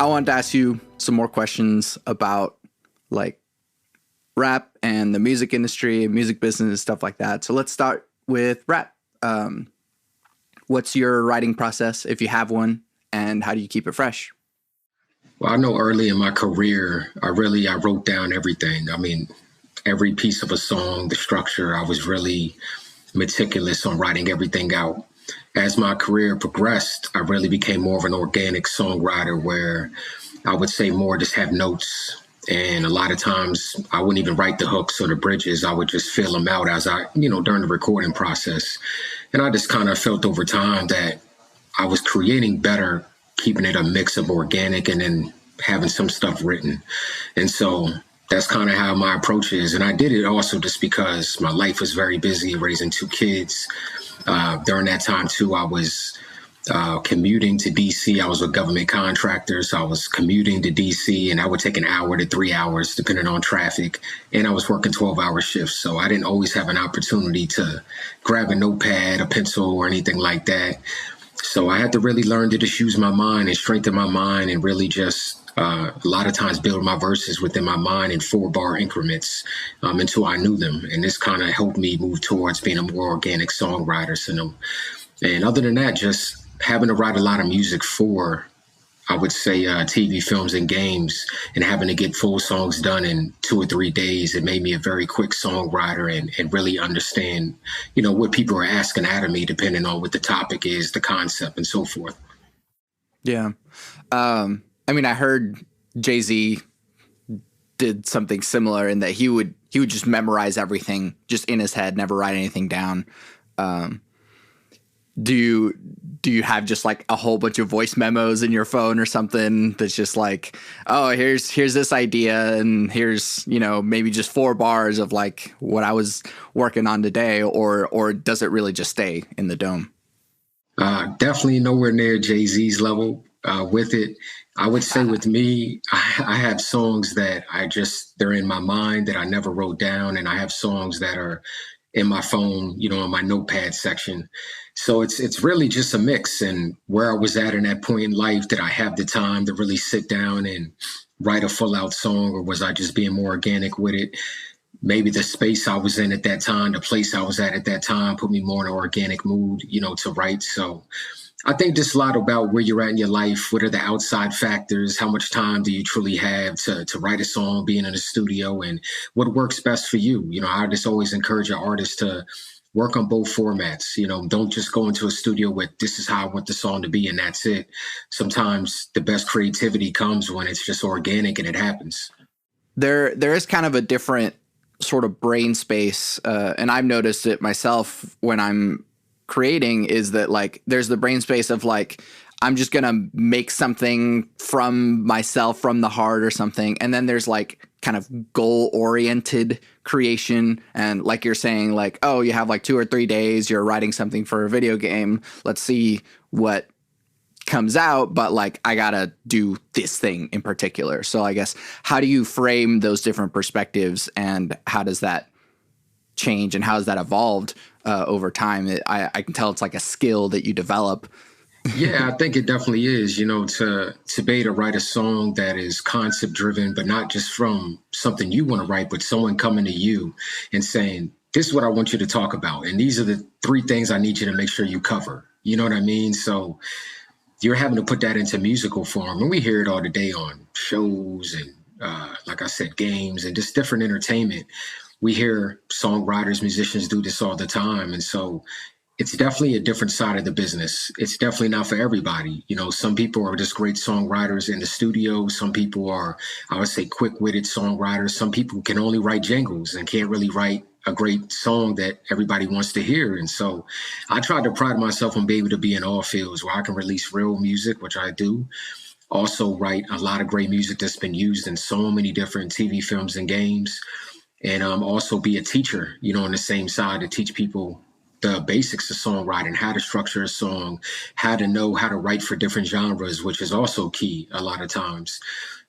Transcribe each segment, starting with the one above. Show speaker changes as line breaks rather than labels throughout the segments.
I wanted to ask you some more questions about like rap and the music industry, music business, and stuff like that. So let's start with rap. What's your writing process, if you have one, and how do you keep it fresh?
Well, I know early in my career, I wrote down everything. I mean, every piece of a song, the structure, I was really meticulous on writing everything out. As my career progressed, I really became more of an organic songwriter where I would say more just have notes. And a lot of times I wouldn't even write the hooks or the bridges. I would just fill them out as during the recording process. And I just kind of felt over time that I was creating better, keeping it a mix of organic and then having some stuff written. And so that's kind of how my approach is. And I did it also just because my life was very busy raising two kids. During that time, too, I was commuting to D.C. I was a government contractor, so I was commuting to D.C. and I would take an hour to 3 hours, depending on traffic. And I was working 12-hour shifts, so I didn't always have an opportunity to grab a notepad, a pencil, or anything like that. So I had to really learn to just use my mind and strengthen my mind and really just a lot of times build my verses within my mind in 4-bar increments until I knew them. And this kind of helped me move towards being a more organic songwriter. And other than that, just having to write a lot of music for, I would say, TV, films, and games, and having to get full songs done in 2 or 3 days, it made me a very quick songwriter and really understand, what people are asking out of me, depending on what the topic is, the concept, and so forth.
Yeah. I heard Jay-Z did something similar in that he would just memorize everything just in his head, never write anything down. Do you have just like a whole bunch of voice memos in your phone or something that's just like, oh, here's this idea and here's, maybe just 4 bars of like what I was working on today, or does it really just stay in the dome?
Definitely nowhere near Jay-Z's level with it. I would say with me, I have songs that they're in my mind that I never wrote down. And I have songs that are in my phone, in my notepad section. So it's really just a mix. And where I was at in that point in life, did I have the time to really sit down and write a full out song, or was I just being more organic with it? Maybe the space I was in at that time, the place I was at that time put me more in an organic mood, to write. So I think just a lot about where you're at in your life. What are the outside factors? How much time do you truly have to write a song, being in the studio, and what works best for you? I just always encourage an artist to work on both formats. Don't just go into a studio with, this is how I want the song to be, and that's it. Sometimes the best creativity comes when it's just organic and it happens.
There is kind of a different sort of brain space, and I've noticed it myself when I'm creating, is that like there's the brain space of like, I'm just gonna make something from myself, from the heart or something, and then there's like kind of goal oriented creation, and like you're saying, like, oh, you have like 2 or 3 days, you're writing something for a video game, let's see what comes out, but like I gotta do this thing in particular. So I guess, how do you frame those different perspectives, and how does that change, and how has that evolved over time? I can tell it's like a skill that you develop.
Yeah, I think it definitely is, to be able to write a song that is concept driven, but not just from something you want to write, but someone coming to you and saying, this is what I want you to talk about, and these are the 3 things I need you to make sure you cover. You know what I mean? So you're having to put that into musical form, and we hear it all today on shows and, like I said, games and just different entertainment. We hear songwriters, musicians do this all the time. And so it's definitely a different side of the business. It's definitely not for everybody. Some people are just great songwriters in the studio. Some people are, I would say, quick-witted songwriters. Some people can only write jingles and can't really write a great song that everybody wants to hear. And so I try to pride myself on being able to be in all fields where I can release real music, which I do. Also write a lot of great music that's been used in so many different TV, films, and games. And also be a teacher, on the same side, to teach people the basics of songwriting, how to structure a song, how to know how to write for different genres, which is also key a lot of times.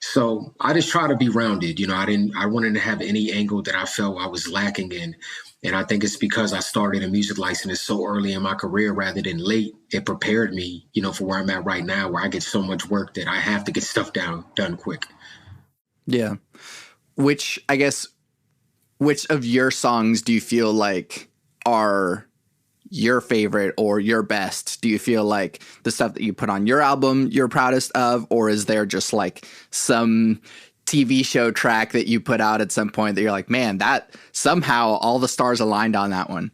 So I just try to be rounded. I wanted to have any angle that I felt I was lacking in. And I think it's because I started a music license so early in my career rather than late. It prepared me, for where I'm at right now, where I get so much work that I have to get stuff done quick.
Yeah. I guess, which of your songs do you feel like are your favorite or your best? Do you feel like the stuff that you put on your album you're proudest of, or is there just like some TV show track that you put out at some point that you're like, man, that somehow all the stars aligned on that one?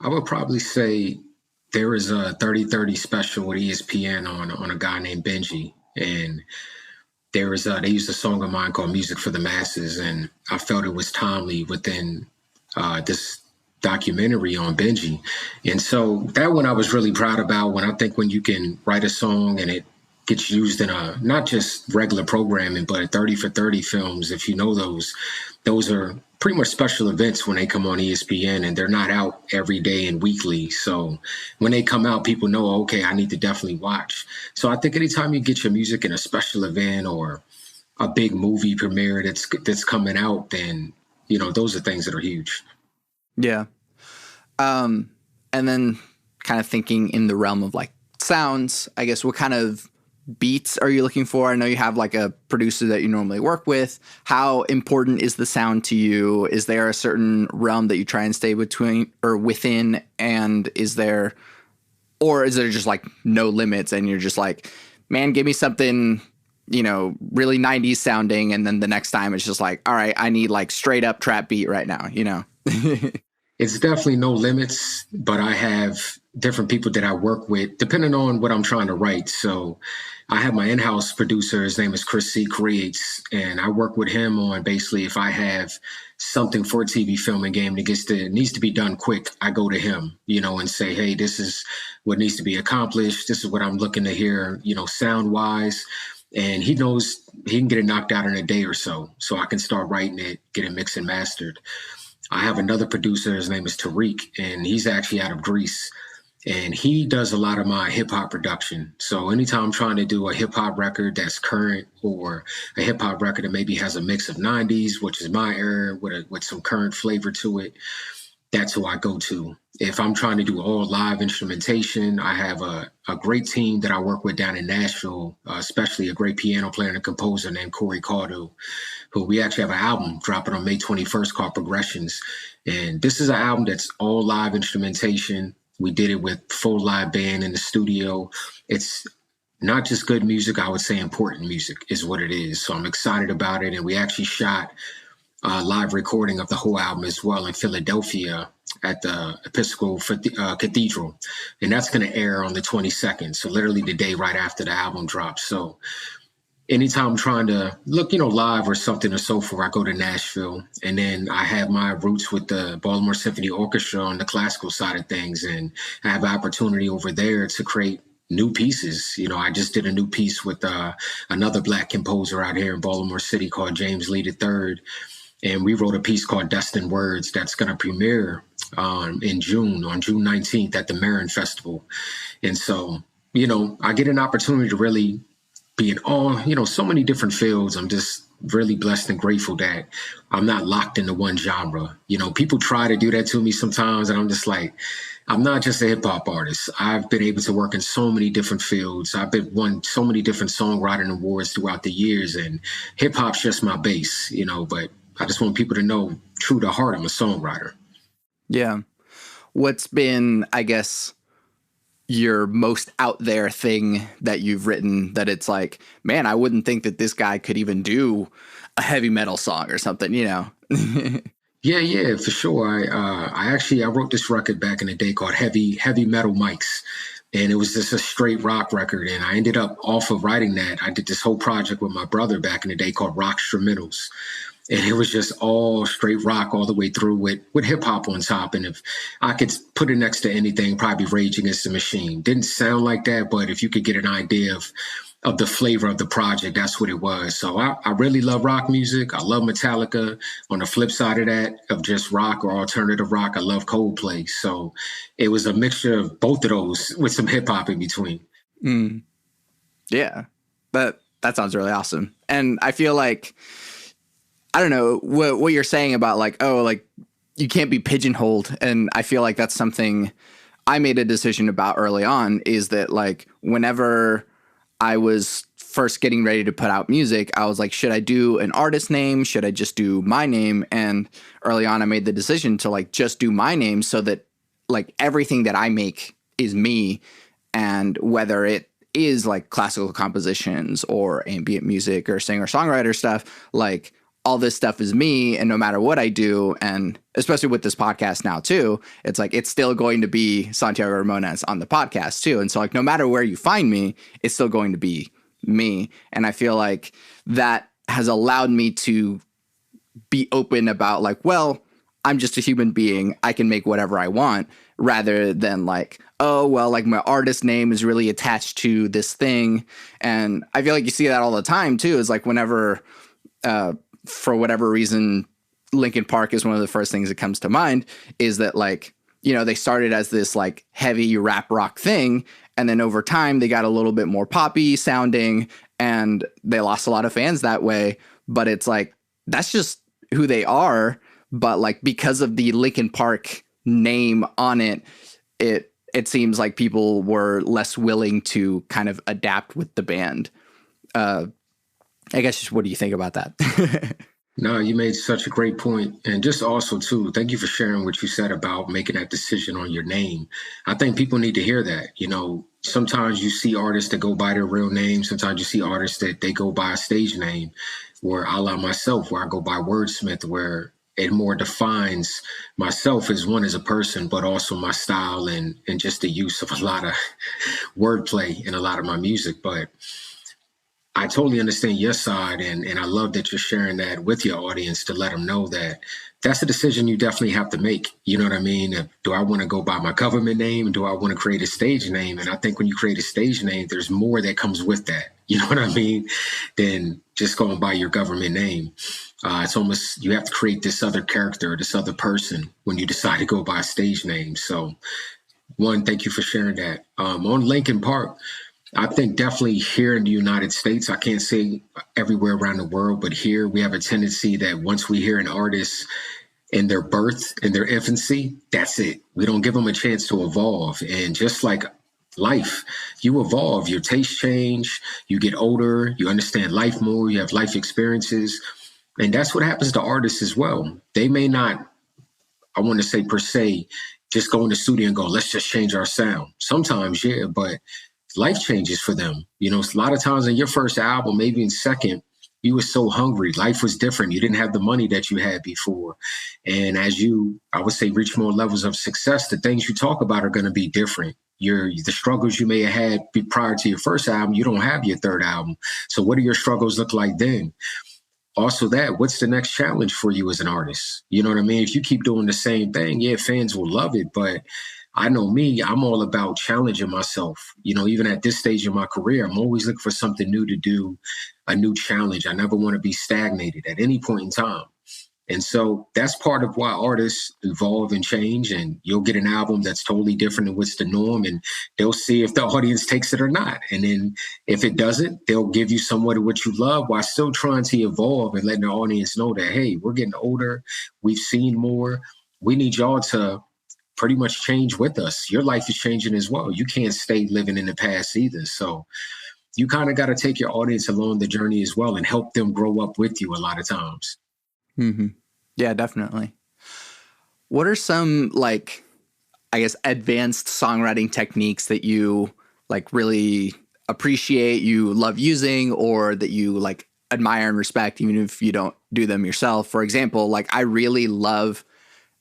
I would probably say there is a 30/30 special with ESPN on a guy named Benji, and they used a song of mine called "Music for the Masses," and I felt it was timely within this documentary on Benji. And so that one I was really proud about. When you can write a song and it gets used in a not just regular programming, but 30 for 30 films, if you know those are pretty much special events when they come on ESPN, and they're not out every day and weekly. So when they come out, people know, okay, I need to definitely watch. So I think anytime you get your music in a special event or a big movie premiere that's coming out, then, those are things that are huge.
Yeah. And then kind of thinking in the realm of like sounds, I guess, what kind of beats are you looking for? I know you have like a producer that you normally work with. How important is the sound to you? Is there a certain realm that you try and stay between or within? And is there just like no limits and you're just like, man, give me something, really 90s sounding. And then the next time it's just like, all right, I need like straight up trap beat right now,
It's definitely no limits, but I have different people that I work with depending on what I'm trying to write. So I have my in-house producer. His name is Chris C. Creates, and I work with him on basically if I have something for a TV film and game that needs to be done quick, I go to him, and say, hey, this is what needs to be accomplished. This is what I'm looking to hear, sound wise. And he knows he can get it knocked out in a day or so I can start writing it, get it mixed and mastered. I have another producer, his name is Tariq, and he's actually out of Greece. And he does a lot of my hip hop production. So anytime I'm trying to do a hip hop record that's current or a hip hop record that maybe has a mix of 90s, which is my era, with some current flavor to it, that's who I go to. If I'm trying to do all live instrumentation, I have a great team that I work with down in Nashville, especially a great piano player and composer named Corey Cardo, who we actually have an album dropping on May 21st called Progressions. And this is an album that's all live instrumentation. We did it with full live band in the studio. It's not just good music, I would say important music is what it is. So I'm excited about it. And we actually shot a live recording of the whole album as well in Philadelphia at the Episcopal Cathedral. And that's going to air on the 22nd. So literally the day right after the album drops. So anytime I'm trying to look, live or something or so forth, I go to Nashville. And then I have my roots with the Baltimore Symphony Orchestra on the classical side of things. And I have an opportunity over there to create new pieces. I just did a new piece with another Black composer out here in Baltimore City called James Lee III. And we wrote a piece called Destined Words that's going to premiere in June, on June 19th at the Marin Festival. And so, I get an opportunity to really be in all, so many different fields. I'm just really blessed and grateful that I'm not locked into one genre. People try to do that to me sometimes, and I'm just like, I'm not just a hip hop artist. I've been able to work in so many different fields. I've won so many different songwriting awards throughout the years, and hip hop's just my base, but I just want people to know, true to heart, I'm a songwriter.
Yeah. What's been, I guess, your most out there thing that you've written that it's like, man, I wouldn't think that this guy could even do a heavy metal song or something, Yeah,
for sure. I wrote this record back in the day called Heavy Metal Mics. And it was just a straight rock record. And I ended up off of writing that. I did this whole project with my brother back in the day called Rock Instrumentals. And it was just all straight rock all the way through with hip hop on top. And if I could put it next to anything, probably Rage Against the Machine. Didn't sound like that, but if you could get an idea of the flavor of the project, that's what it was. So I really love rock music. I love Metallica. On the flip side of that, of just rock or alternative rock, I love Coldplay. So it was a mixture of both of those with some hip hop in between.
Mm. Yeah, that sounds really awesome. And I feel like, I don't know what you're saying about like, oh, like you can't be pigeonholed. And I feel like that's something I made a decision about early on, is that like whenever I was first getting ready to put out music, I was like, should I do an artist name? Should I just do my name? And early on, I made the decision to like just do my name, so that like everything that I make is me. And whether it is like classical compositions or ambient music or singer-songwriter stuff, like all this stuff is me. And no matter what I do, and especially with this podcast now too, it's like it's still going to be Santiago Ramones on the podcast too. And so like no matter where you find me, it's still going to be me. And I feel like that has allowed me to be open about like, well, I'm just a human being. I can make whatever I want, rather than like, oh, well, like my artist name is really attached to this thing. And I feel like you see that all the time too, is like whenever, for whatever reason, Linkin Park is one of the first things that comes to mind, is that like, you know, they started as this like heavy rap rock thing. And then over time they got a little bit more poppy sounding, and they lost a lot of fans that way. But it's like, that's just who they are. But like, because of the Linkin Park name on it, it seems like people were less willing to kind of adapt with the band. I guess, what do you think about that?
No, you made such a great point. And just also, too, thank you for sharing what you said about making that decision on your name. I think people need to hear that. You know, sometimes you see artists that go by their real name. Sometimes you see artists that they go by a stage name, where I allow myself, where I go by Wordsmith, where it more defines myself as one, as a person, but also my style and just the use of a lot of wordplay in a lot of my music. But I totally understand your side, and I love that you're sharing that with your audience, to let them know that that's a decision you definitely have to make. You know what I mean? Do I want to go by my government name? Do I want to create a stage name? And I think when you create a stage name, there's more that comes with that. You know what I mean? Than just going by your government name. It's almost, you have to create this other character, this other person, when you decide to go by a stage name. So one, thank you for sharing that. On Linkin Park, I think definitely here in the United States, I can't say everywhere around the world, but here we have a tendency that once we hear an artist in their birth, in their infancy, that's it. We don't give them a chance to evolve. And just like life, you evolve, your tastes change, you get older, you understand life more, you have life experiences. And that's what happens to artists as well. They may not, I want to say per se, just go in the studio and go, let's just change our sound. Sometimes, yeah, but life changes for them. You know, a lot of times in your first album, maybe in second, you were so hungry. Life was different. You didn't have the money that you had before. And as you, I would say, reach more levels of success, the things you talk about are going to be different. The struggles you may have had prior to your first album, you don't have your third album. So what do your struggles look like then? Also what's the next challenge for you as an artist? You know what I mean? If you keep doing the same thing, yeah, fans will love it. But I know me, I'm all about challenging myself. You know, even at this stage of my career, I'm always looking for something new to do, a new challenge. I never want to be stagnated at any point in time. And so that's part of why artists evolve and change, and you'll get an album that's totally different than what's the norm, and they'll see if the audience takes it or not. And then if it doesn't, they'll give you somewhat of what you love while still trying to evolve and letting the audience know that, hey, we're getting older, we've seen more, we need y'all to pretty much change with us. Your life is changing as well. You can't stay living in the past either. So you kind of got to take your audience along the journey as well and help them grow up with you a lot of times.
Mm-hmm. Yeah, definitely. What are some, like, I guess, advanced songwriting techniques that you like really appreciate, you love using, or that you like admire and respect, even if you don't do them yourself? For example, like I really love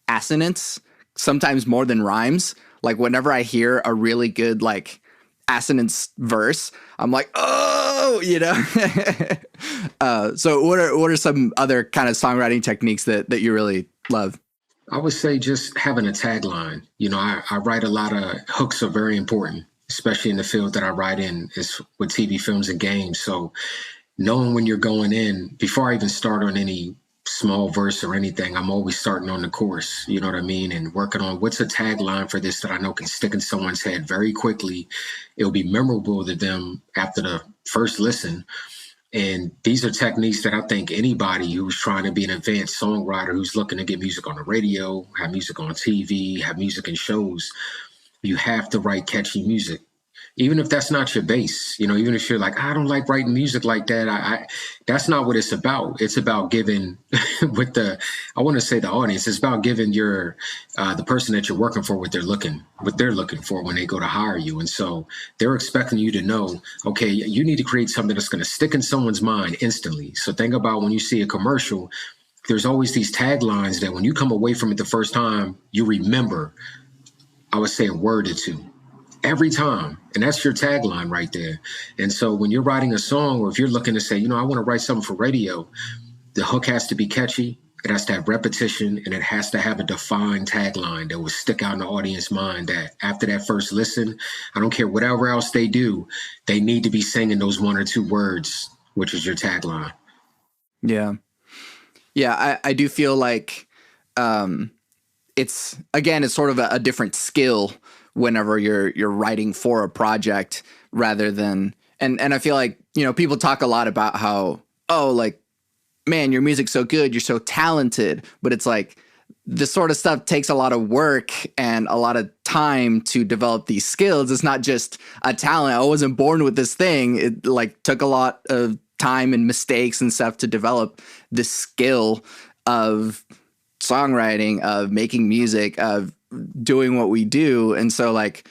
assonance, sometimes more than rhymes. Like whenever I hear a really good like assonance verse, I'm like, oh, you know. So what are some other kind of songwriting techniques that you really love?
I would say just having a tagline. You know, I write a lot of hooks are very important, especially in the field that I write in, is with TV, films, and games. So knowing when you're going in, before I even start on any small verse or anything, I'm always starting on the chorus, you know what I mean? And working on what's a tagline for this that I know can stick in someone's head very quickly. It'll be memorable to them after the first listen. And these are techniques that I think anybody who's trying to be an advanced songwriter, who's looking to get music on the radio, have music on TV, have music in shows, you have to write catchy music. Even if that's not your base, even if you're like, I don't like writing music like that. That's not what it's about. It's about giving I want to say the audience, it's about giving the person that you're working for what they're looking for when they go to hire you. And so they're expecting you to know, okay, you need to create something that's going to stick in someone's mind instantly. So think about when you see a commercial, there's always these taglines that when you come away from it the first time, you remember, I would say a word or two every time. And that's your tagline right there. And so when you're writing a song, or if you're looking to say, I want to write something for radio, the hook has to be catchy. It has to have repetition, and it has to have a defined tagline that will stick out in the audience mind, that after that first listen, I don't care whatever else they do, they need to be singing those one or two words, which is your tagline.
Yeah. Yeah. I do feel like it's sort of a different skill whenever you're writing for a project rather than, and I feel like, people talk a lot about how, like, man, your music's so good, you're so talented, but it's like this sort of stuff takes a lot of work and a lot of time to develop these skills. It's not just a talent. I wasn't born with this thing. It like took a lot of time and mistakes and stuff to develop this skill of songwriting, of making music, of doing what we do. And so, like,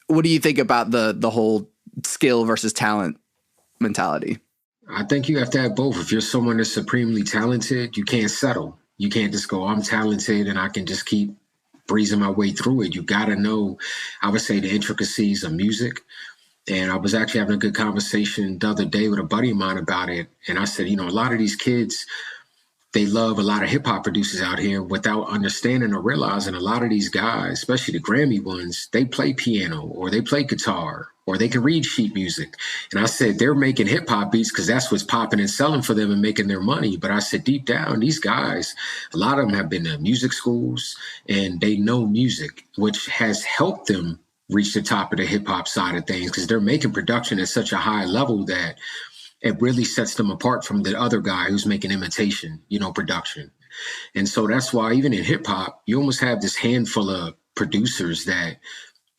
what do you think about the whole skill versus talent mentality?
I think you have to have both. If you're someone that's supremely talented, you can't settle. You can't just go, I'm talented and I can just keep breezing my way through it. You got to know, I would say, the intricacies of music. And I was actually having a good conversation the other day with a buddy of mine about it. And I said, a lot of these kids, they love a lot of hip hop producers out here without understanding or realizing a lot of these guys, especially the Grammy ones, they play piano or they play guitar or they can read sheet music. And I said, they're making hip hop beats because that's what's popping and selling for them and making their money. But I said, deep down, these guys, a lot of them have been to music schools and they know music, which has helped them reach the top of the hip hop side of things because they're making production at such a high level that it really sets them apart from the other guy who's making imitation, production. And so that's why even in hip hop, you almost have this handful of producers that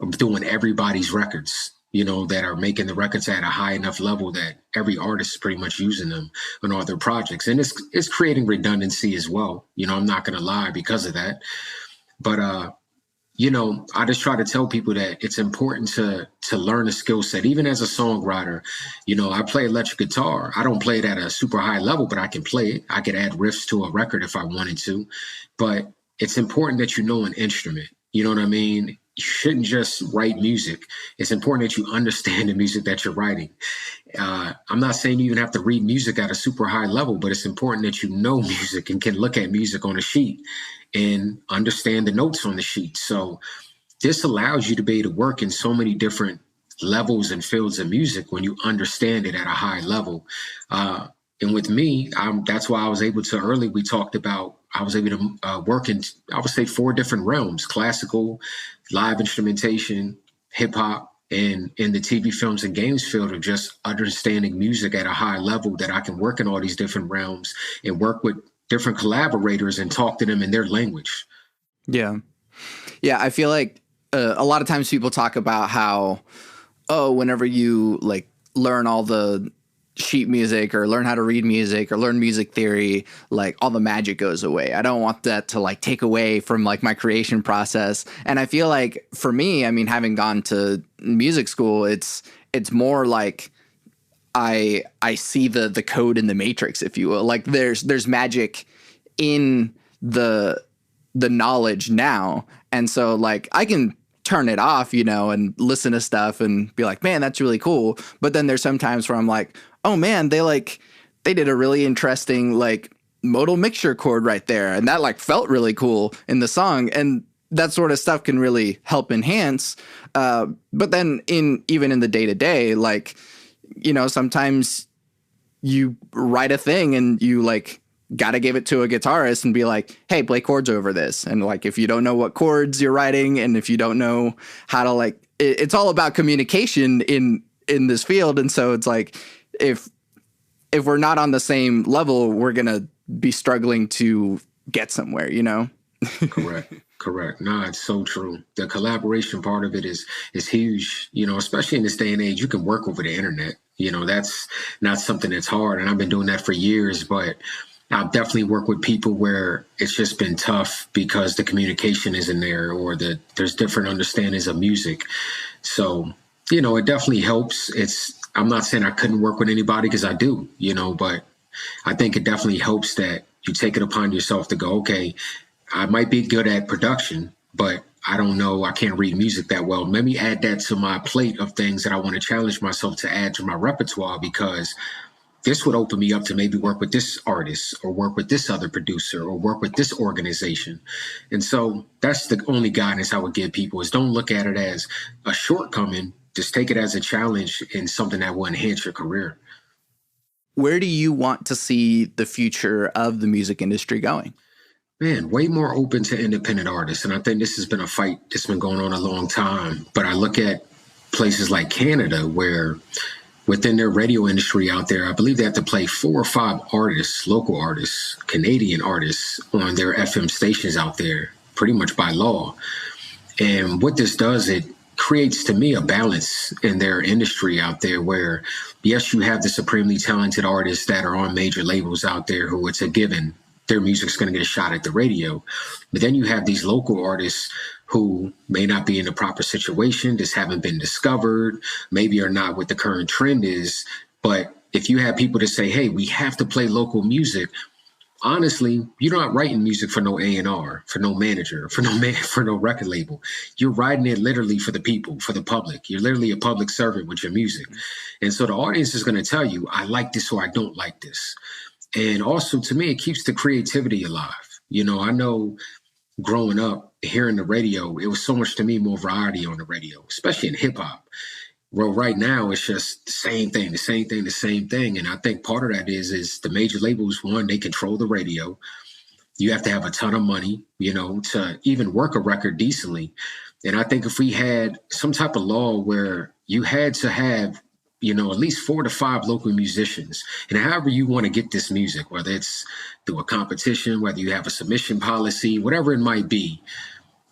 are doing everybody's records, that are making the records at a high enough level that every artist is pretty much using them on all their projects. And it's creating redundancy as well. I'm not going to lie because of that. But, I just try to tell people that it's important to learn a skill set. Even as a songwriter, I play electric guitar. I don't play it at a super high level, but I can play it. I could add riffs to a record if I wanted to. But it's important that you know an instrument. You know what I mean? You shouldn't just write music. It's important that you understand the music that you're writing. I'm not saying you even have to read music at a super high level, but it's important that you know music and can look at music on a sheet and understand the notes on the sheet. So this allows you to be able to work in so many different levels and fields of music when you understand it at a high level. And with me, that's why I was able to, early we talked about, I was able to work in, I would say, 4 different realms: classical, live instrumentation, hip hop, and in the TV, films, and games field of just understanding music at a high level, that I can work in all these different realms and work with different collaborators and talk to them in their language.
Yeah. Yeah. I feel like a lot of times people talk about how, whenever you like learn all the sheet music or learn how to read music or learn music theory, like all the magic goes away. I don't want that to like take away from like my creation process. And I feel like for me, I mean, having gone to music school, it's more like I see the code in the matrix, if you will. Like there's magic in the knowledge now. And so like I can turn it off, and listen to stuff and be like, man, that's really cool. But then there's some times where I'm like, oh man, they did a really interesting like modal mixture chord right there. And that like felt really cool in the song. And that sort of stuff can really help enhance. But then even in the day to day, like, sometimes you write a thing and you like got to give it to a guitarist and be like, hey, play chords over this. And like, if you don't know what chords you're writing and if you don't know how to like, it's all about communication in this field. And so it's like, if if we're not on the same level, we're going to be struggling to get somewhere, you know?
Correct. Correct. No, it's so true. The collaboration part of it is huge, you know, especially in this day and age. You can work over the internet. You know, that's not something that's hard. And I've been doing that for years, but I've definitely worked with people where it's just been tough because the communication isn't there, or there's different understandings of music. So, you know, it definitely helps. I'm not saying I couldn't work with anybody, because I do, you know, but I think it definitely helps that you take it upon yourself to go, okay, I might be good at production, but I don't know, I can't read music that well. Let me add that to my plate of things that I want to challenge myself to add to my repertoire, because this would open me up to maybe work with this artist, or work with this other producer, or work with this organization. And so that's the only guidance I would give people, is don't look at it as a shortcoming. Just take it as a challenge and something that will enhance your career.
Where do you want to see the future of the music industry going?
Man, way more open to independent artists. And I think this has been a fight that's been going on a long time. But I look at places like Canada, where within their radio industry out there, I believe they have to play 4 or 5 artists, local artists, Canadian artists, on their FM stations out there, pretty much by law. And what this does, it creates, to me, a balance in their industry out there where, yes, you have the supremely talented artists that are on major labels out there who it's a given their music's going to get a shot at the radio. But then you have these local artists who may not be in the proper situation, just haven't been discovered, maybe are not what the current trend is. But if you have people to say, hey, we have to play local music, honestly, you're not writing music for no A&R, for no manager, for no record label. You're writing it literally for the people, for the public. You're literally a public servant with your music. And so the audience is going to tell you, I like this or I don't like this. And also, to me, it keeps the creativity alive. You know, I know growing up, hearing the radio, it was so much, to me, more variety on the radio, especially in hip hop. Well, right now, it's just the same thing, the same thing, the same thing. And I think part of that is the major labels, one, they control the radio. You have to have a ton of money, you know, to even work a record decently. And I think if we had some type of law where you had to have, you know, at least 4 to 5 local musicians, and however you want to get this music, whether it's through a competition, whether you have a submission policy, whatever it might be,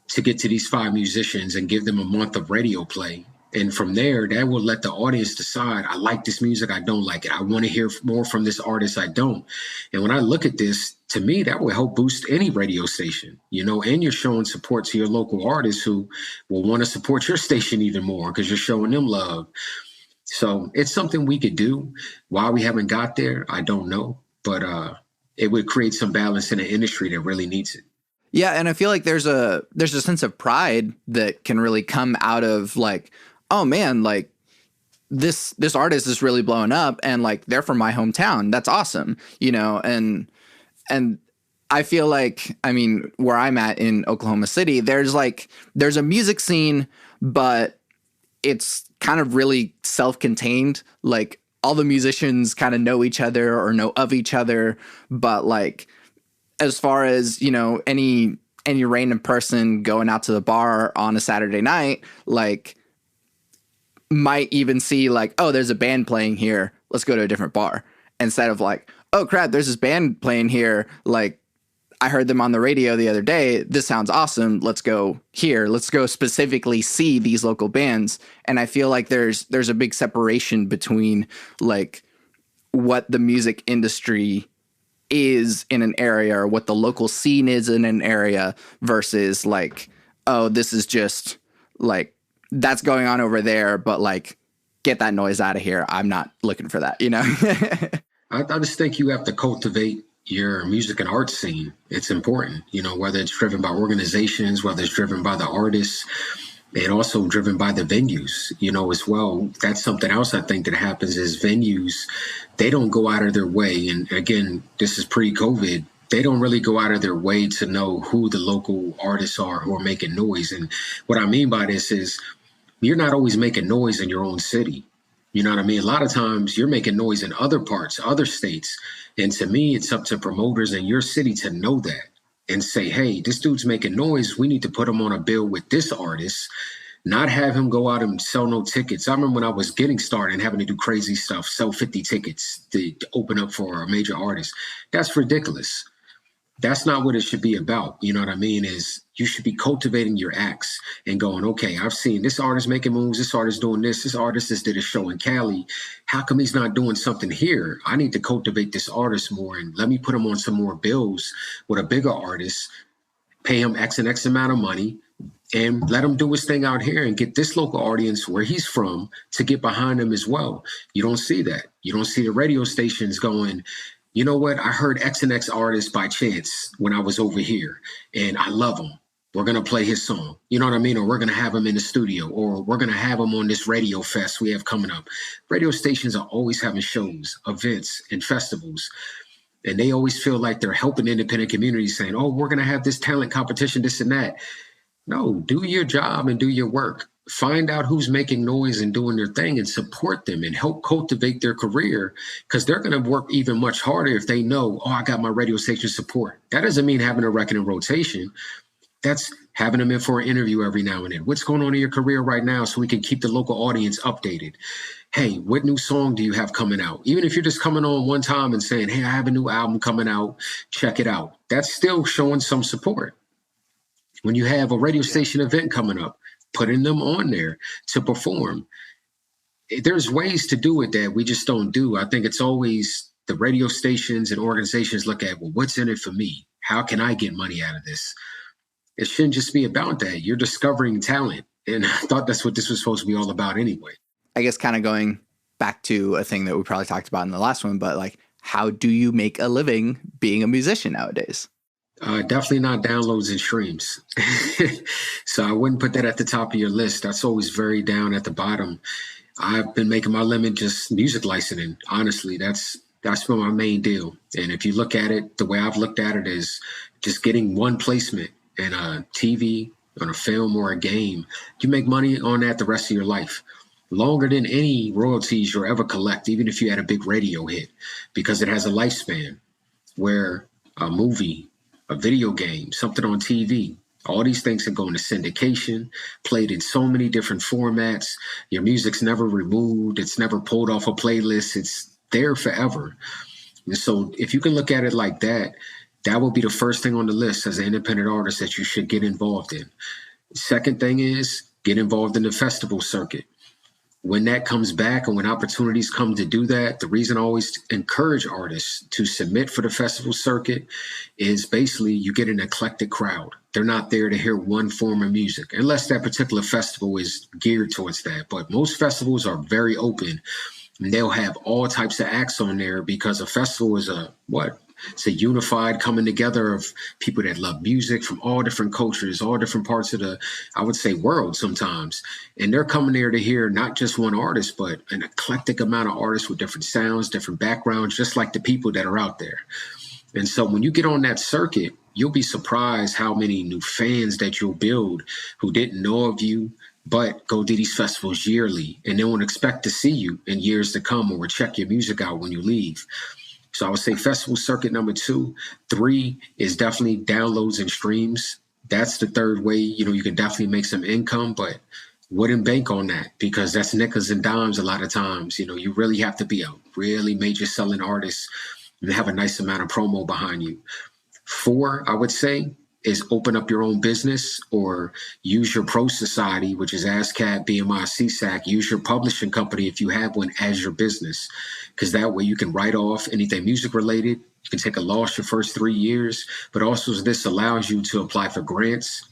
to get to these 5 musicians and give them a month of radio play. And from there, that will let the audience decide, I like this music, I don't like it. I want to hear more from this artist, I don't. And when I look at this, to me, that will help boost any radio station, you know, and you're showing support to your local artists who will want to support your station even more because you're showing them love. So it's something we could do. Why we haven't got there, I don't know. But it would create some balance in an industry that really needs it.
Yeah, and I feel like there's a sense of pride that can really come out of like, oh man, like this artist is really blowing up, and like they're from my hometown. That's awesome, you know. And I feel like, I mean, where I'm at in Oklahoma City, there's a music scene, but it's kind of really self-contained. Like all the musicians kind of know each other or know of each other, but like as far as, you know, any random person going out to the bar on a Saturday night, like might even see like, oh, there's a band playing here, let's go to a different bar, instead of like, oh crap, there's this band playing here, like I heard them on the radio the other day, this sounds awesome, let's go here, let's go specifically see these local bands. And I feel like there's a big separation between like what the music industry is in an area, or what the local scene is in an area, versus like, oh, this is just like, that's going on over there, but like, get that noise out of here, I'm not looking for that, you know.
I just think you have to cultivate your music and art scene. It's important, you know, whether it's driven by organizations, whether it's driven by the artists, and also driven by the venues, you know, as well. That's something else I think that happens is venues, they don't go out of their way. And again, this is pre-COVID. They don't really go out of their way to know who the local artists are who are making noise. And what I mean by this is you're not always making noise in your own city. You know what I mean? A lot of times you're making noise in other parts, other states. And to me, it's up to promoters in your city to know that and say, hey, this dude's making noise. We need to put him on a bill with this artist not have him go out and sell no tickets. I remember when I was getting started and having to do crazy stuff, sell 50 tickets to open up for a major artist. That's ridiculous. That's not what it should be about. You know what I mean? Is you should be cultivating your acts and going, okay, I've seen this artist making moves, this artist doing this artist just did a show in Cali. How come he's not doing something here? I need to cultivate this artist more and let me put him on some more bills with a bigger artist, pay him X and X amount of money, and let him do his thing out here and get this local audience where he's from to get behind him as well. You don't see that. You don't see the radio stations going, you know what? I heard X and X artist by chance when I was over here, and I love him. We're going to play his song. You know what I mean? Or we're going to have him in the studio, or we're going to have him on this radio fest we have coming up. Radio stations are always having shows, events, and festivals. And they always feel like they're helping independent communities saying, oh, we're going to have this talent competition, this and that. No, do your job and do your work. Find out who's making noise and doing their thing and support them and help cultivate their career, because they're going to work even much harder if they know, oh, I got my radio station support. That doesn't mean having a record in rotation. That's having them in for an interview every now and then. What's going on in your career right now so we can keep the local audience updated? Hey, what new song do you have coming out? Even if you're just coming on one time and saying, hey, I have a new album coming out, check it out. That's still showing some support. When you have a radio station event coming up, putting them on there to perform. There's ways to do it that we just don't do. I think it's always the radio stations and organizations look at, well, what's in it for me? How can I get money out of this? It shouldn't just be about that. You're discovering talent. And I thought that's what this was supposed to be all about anyway.
I guess kind of going back to a thing that we probably talked about in the last one, but like, how do you make a living being a musician nowadays?
Definitely not downloads and streams. So I wouldn't put that at the top of your list. That's always very down at the bottom. I've been making my living just music licensing. Honestly, that's been my main deal. And if you look at it, the way I've looked at it is just getting one placement in a TV, on a film or a game. You make money on that the rest of your life. Longer than any royalties you'll ever collect, even if you had a big radio hit, because it has a lifespan where a movie, a video game, something on TV, all these things are going to syndication, played in so many different formats. Your music's never removed. It's never pulled off a playlist. It's there forever. And so if you can look at it like that, that will be the first thing on the list as an independent artist that you should get involved in. Second thing is get involved in the festival circuit. When that comes back and when opportunities come to do that, the reason I always encourage artists to submit for the festival circuit is basically you get an eclectic crowd. They're not there to hear one form of music, unless that particular festival is geared towards that. But most festivals are very open, and they'll have all types of acts on there because a festival is it's a unified coming together of people that love music from all different cultures, all different parts of the, I would say, world sometimes. And they're coming there to hear not just one artist, but an eclectic amount of artists with different sounds, different backgrounds, just like the people that are out there. And so when you get on that circuit, you'll be surprised how many new fans that you'll build who didn't know of you, but go to these festivals yearly and they won't expect to see you in years to come or check your music out when you leave. So I would say festival circuit number 2. 3 is definitely downloads and streams. That's the third way, you can definitely make some income, but wouldn't bank on that because that's nickels and dimes a lot of times. You really have to be a really major selling artist and have a nice amount of promo behind you. 4, I would say, is open up your own business or use your pro society, which is ASCAP, BMI, CSAC. Use your publishing company if you have one as your business, because that way you can write off anything music related. You can take a loss your first 3 years, but also this allows you to apply for grants.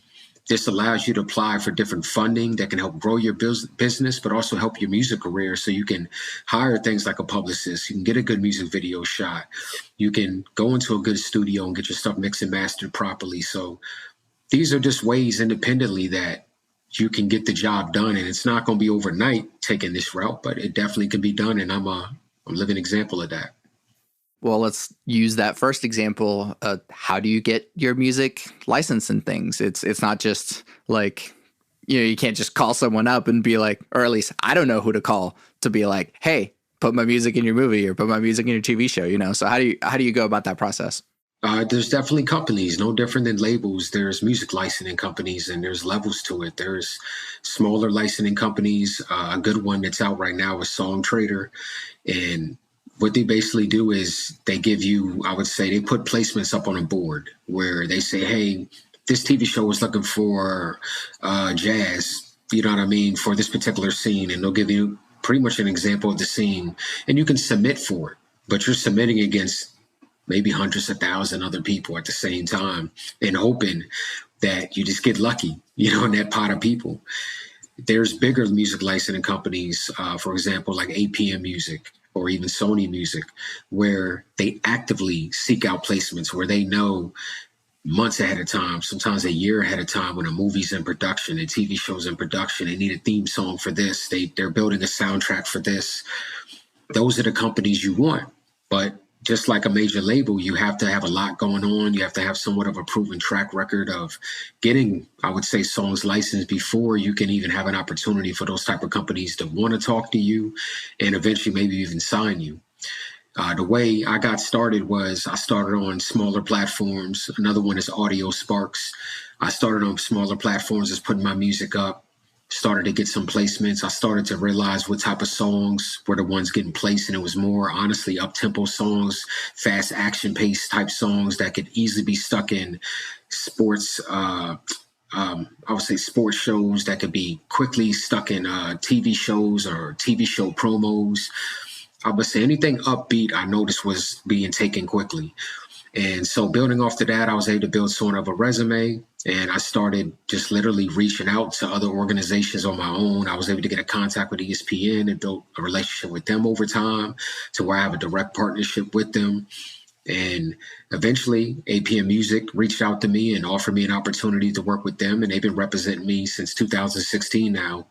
This allows you to apply for different funding that can help grow your business, but also help your music career. So you can hire things like a publicist. You can get a good music video shot. You can go into a good studio and get your stuff mixed and mastered properly. So these are just ways independently that you can get the job done. And it's not going to be overnight taking this route, but it definitely can be done. And I'm a living example of that.
Well, let's use that first example. How do you get your music licensed and things? It's not just like, you can't just call someone up and be like, or at least I don't know who to call to be like, hey, put my music in your movie or put my music in your TV show, So how do you go about that process?
There's definitely companies, no different than labels. There's music licensing companies, and there's levels to it. There's smaller licensing companies. A good one that's out right now is Song Trader, and what they basically do is they give you, I would say, they put placements up on a board where they say, hey, this TV show is looking for jazz, you know what I mean, for this particular scene, and they'll give you pretty much an example of the scene, and you can submit for it, but you're submitting against maybe hundreds of thousands other people at the same time and hoping that you just get lucky, you know, in that pot of people. There's bigger music licensing companies, for example, like APM Music or even Sony Music, where they actively seek out placements where they know months ahead of time, sometimes a year ahead of time, when a movie's in production, a TV show's in production, they need a theme song for this, they're building a soundtrack for this. Those are the companies you want. But just like a major label, you have to have a lot going on. You have to have somewhat of a proven track record of getting, I would say, songs licensed before you can even have an opportunity for those type of companies to want to talk to you and eventually maybe even sign you. The way I got started was I started on smaller platforms. Another one is Audio Sparks. I started on smaller platforms, just putting my music up, started to get some placements. I started to realize what type of songs were the ones getting placed, and it was more honestly up-tempo songs, fast action-paced type songs that could easily be stuck in sports, I would say sports shows, that could be quickly stuck in TV shows or TV show promos. I would say anything upbeat I noticed was being taken quickly. And so building off to that, I was able to build sort of a resume, and I started just literally reaching out to other organizations on my own. I was able to get a contact with ESPN and build a relationship with them over time to where I have a direct partnership with them. And eventually APM Music reached out to me and offered me an opportunity to work with them. And they've been representing me since 2016 now.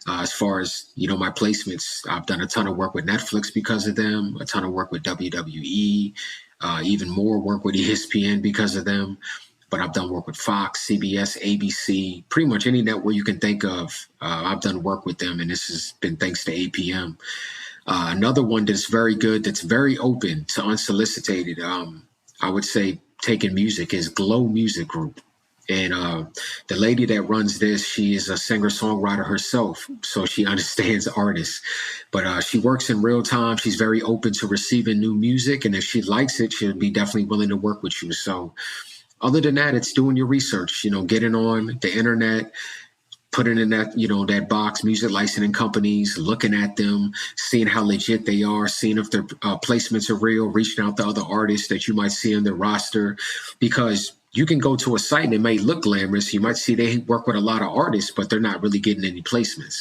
As far as, you know, my placements, I've done a ton of work with Netflix because of them, a ton of work with WWE, even more work with ESPN because of them. But I've done work with Fox, CBS, ABC, pretty much any network you can think of. I've done work with them, and this has been thanks to APM. Another one that's very good, that's very open to unsolicited, I would say, taking music, is Glow Music Group. And the lady that runs this, she is a singer-songwriter herself, so she understands artists. But she works in real time. She's very open to receiving new music, and if she likes it, she'll be definitely willing to work with you. So other than that, it's doing your research, you know, getting on the internet, putting in that, you know, that box, music licensing companies, looking at them, seeing how legit they are, seeing if their placements are real, reaching out to other artists that you might see on their roster. Because you can go to a site and it may look glamorous. You might see they work with a lot of artists, but they're not really getting any placements.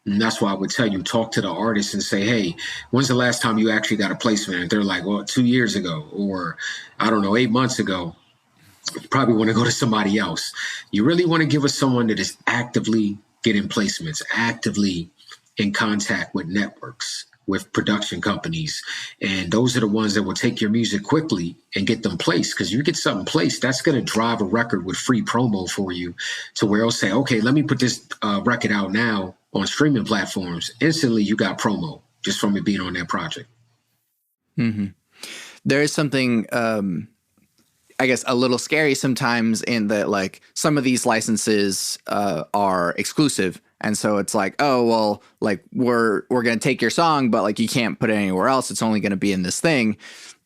And that's why I would tell you, talk to the artist and say, hey, when's the last time you actually got a placement? And they're like, well, 2 years ago, or I don't know, 8 months ago. You probably want to go to somebody else. You really want to give us someone that is actively getting placements, actively in contact with networks, with production companies. And those are the ones that will take your music quickly and get them placed. Because you get something placed, that's going to drive a record with free promo for you, to where it'll say, okay, let me put this record out now on streaming platforms. Instantly, you got promo just from it being on that project.
Mm-hmm. There is something, I guess, a little scary sometimes in that, like, some of these licenses are exclusive. And so it's like, oh, well, like, we're going to take your song, but like, you can't put it anywhere else. It's only going to be in this thing.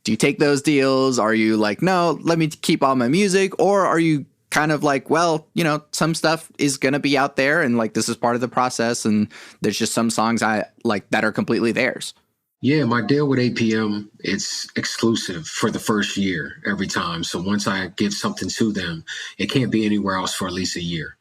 Do you take those deals? Are you like, no, let me keep all my music? Or are you kind of like, well, you know, some stuff is going to be out there and like, this is part of the process. And there's just some songs I like that are completely theirs.
Yeah, my deal with APM, it's exclusive for the first year every time. So once I give something to them, it can't be anywhere else for at least a year.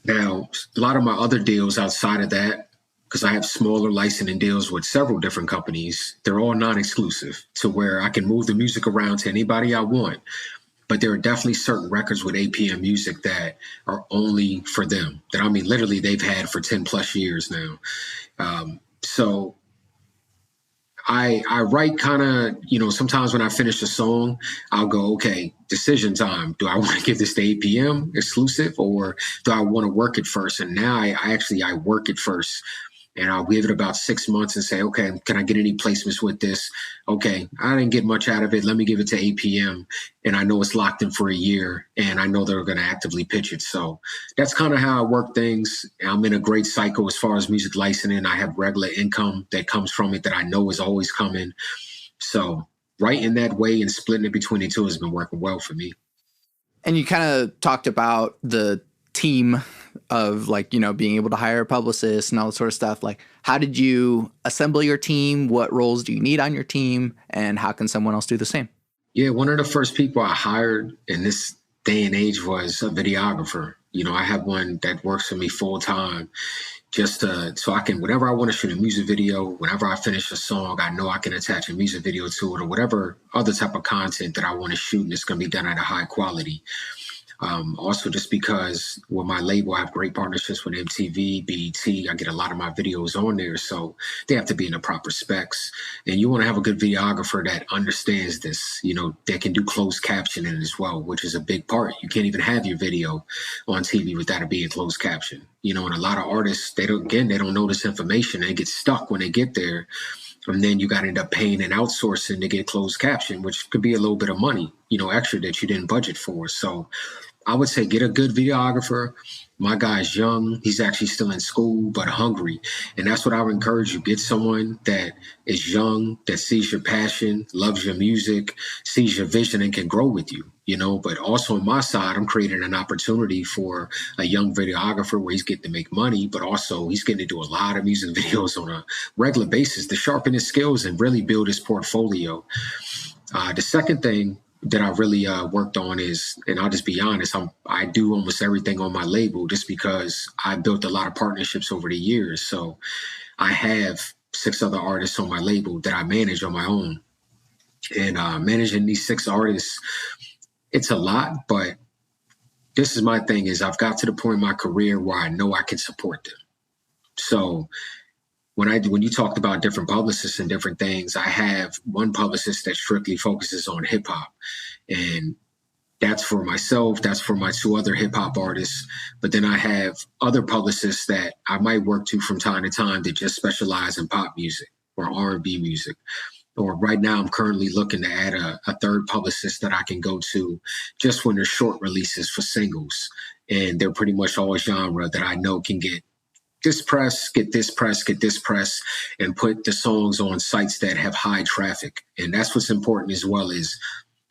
Now, a lot of my other deals outside of that, because I have smaller licensing deals with several different companies, they're all non-exclusive, to where I can move the music around to anybody I want. But there are definitely certain records with APM Music that are only for them, that, I mean, literally they've had for 10 plus years now. So I write kind of, you know, sometimes when I finish a song, I'll go, okay, decision time. Do I want to give this to APM exclusive, or do I want to work it first? And now I work it first. and I'll give it about 6 months and say, okay, can I get any placements with this? Okay, I didn't get much out of it. Let me give it to APM. And I know it's locked in for a year, and I know they're going to actively pitch it. So that's kind of how I work things. I'm in a great cycle as far as music licensing. I have regular income that comes from it that I know is always coming. So right in that way and splitting it between the two has been working well for me.
And you kind of talked about the team of like, you know, being able to hire a publicist and all that sort of stuff. Like, how did you assemble your team? What roles do you need on your team? And how can someone else do the same?
Yeah, one of the first people I hired in this day and age was a videographer. You know, I have one that works for me full time just so I can, whenever I want to shoot a music video, whenever I finish a song, I know I can attach a music video to it or whatever other type of content that I want to shoot, and it's going to be done at a high quality. Also, just because with my label, I have great partnerships with MTV, BET. I get a lot of my videos on there, so they have to be in the proper specs. And you want to have a good videographer that understands this, you know, that can do closed captioning as well, which is a big part. You can't even have your video on TV without it being closed caption. You know, and a lot of artists, they don't know this information. They get stuck when they get there. And then you got to end up paying and outsourcing to get closed caption, which could be a little bit of money, you know, extra that you didn't budget for. So I would say get a good videographer. My guy's young. He's actually still in school, but hungry. And that's what I would encourage you. Get someone that is young, that sees your passion, loves your music, sees your vision, and can grow with you, you know. But also on my side, I'm creating an opportunity for a young videographer where he's getting to make money, but also he's getting to do a lot of music videos on a regular basis to sharpen his skills and really build his portfolio. The second thing that I really worked on is, and I'll just be honest, I do almost everything on my label just because I built a lot of partnerships over the years. So I have 6 other artists on my label that I manage on my own. And managing these 6 artists, it's a lot, but this is my thing is I've got to the point in my career where I know I can support them. So when you talked about different publicists and different things, I have one publicist that strictly focuses on hip hop, and that's for myself. That's for my 2 other hip hop artists. But then I have other publicists that I might work to from time to time that just specialize in pop music or R&B music. Or right now, I'm currently looking to add a 3rd publicist that I can go to just when there's short releases for singles, and they're pretty much all genre that I know can get this press, get this press, get this press, and put the songs on sites that have high traffic. And that's what's important as well is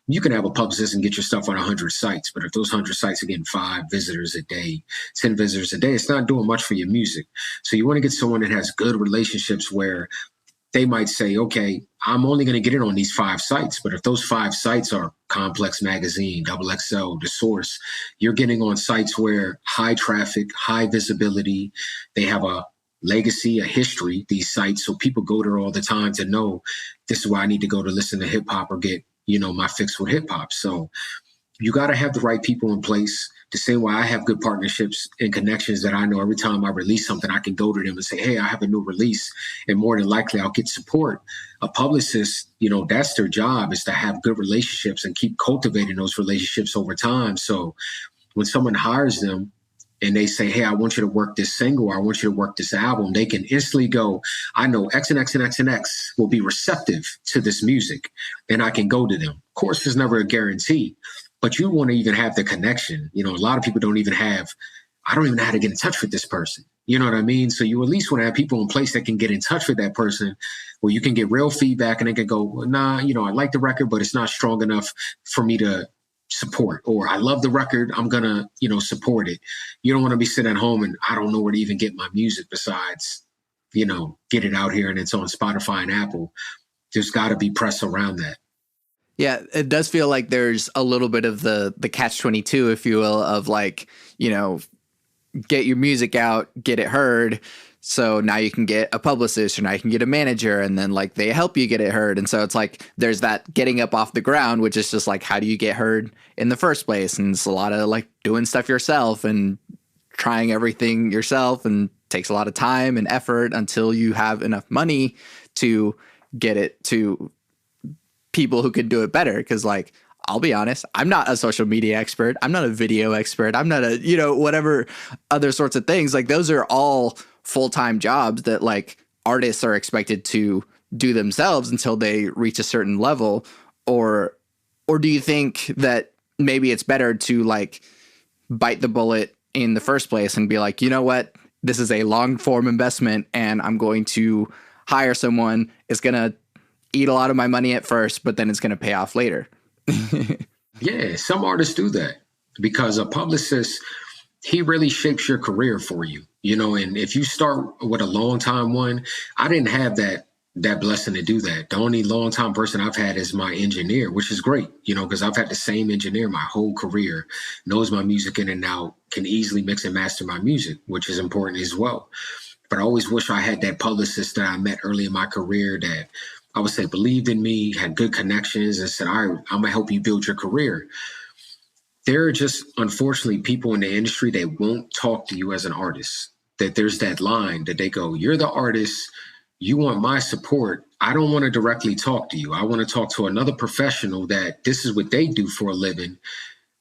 you can have a publicist and get your stuff on 100 sites, but if those 100 sites are getting 5 visitors a day, 10 visitors a day, it's not doing much for your music. So you want to get someone that has good relationships where they might say, okay, I'm only going to get it on these 5 sites. But if those 5 sites are Complex Magazine, XXL, The Source, you're getting on sites where high traffic, high visibility, they have a legacy, a history, these sites. So people go there all the time to know this is where I need to go to listen to hip hop or get, you know, my fix with hip hop. So you got to have the right people in place. The same way I have good partnerships and connections that I know every time I release something, I can go to them and say, hey, I have a new release. And more than likely, I'll get support. A publicist, you know, that's their job, is to have good relationships and keep cultivating those relationships over time. So when someone hires them and they say, hey, I want you to work this single, I want you to work this album, they can instantly go, I know X and X and X and X will be receptive to this music, and I can go to them. Of course, there's never a guarantee. But you want to even have the connection. You know, a lot of people don't even have, I don't even know how to get in touch with this person. You know what I mean? So you at least want to have people in place that can get in touch with that person where you can get real feedback and they can go, well, nah, you know, I like the record, but it's not strong enough for me to support. Or I love the record, I'm going to, you know, support it. You don't want to be sitting at home and I don't know where to even get my music besides, you know, get it out here and it's on Spotify and Apple. There's got to be press around that.
Yeah, it does feel like there's a little bit of the catch-22, if you will, of like, you know, get your music out, get it heard. So now you can get a publicist or now you can get a manager, and then like they help you get it heard. And so it's like there's that getting up off the ground, which is just like, how do you get heard in the first place? And it's a lot of like doing stuff yourself and trying everything yourself, and takes a lot of time and effort until you have enough money to get it to people who could do it better. Because like, I'll be honest, I'm not a social media expert. I'm not a video expert. I'm not a, you know, whatever other sorts of things. Like those are all full-time jobs that like artists are expected to do themselves until they reach a certain level? Or do you think that maybe it's better to like bite the bullet in the first place and be like, you know what, this is a long form investment and I'm going to hire someone. It's going to eat a lot of my money at first, but then it's going to pay off later.
Yeah, some artists do that because a publicist, he really shapes your career for you, you know, and if you start with a long time one, I didn't have that blessing to do that. The only long time person I've had is my engineer, which is great, you know, because I've had the same engineer my whole career, knows my music in and out, can easily mix and master my music, which is important as well. But I always wish I had that publicist that I met early in my career that I would say believed in me, had good connections, and said, all right, I'm gonna help you build your career. There are just, unfortunately, people in the industry that won't talk to you as an artist. That there's that line that they go, you're the artist, you want my support. I don't want to directly talk to you. I want to talk to another professional that this is what they do for a living,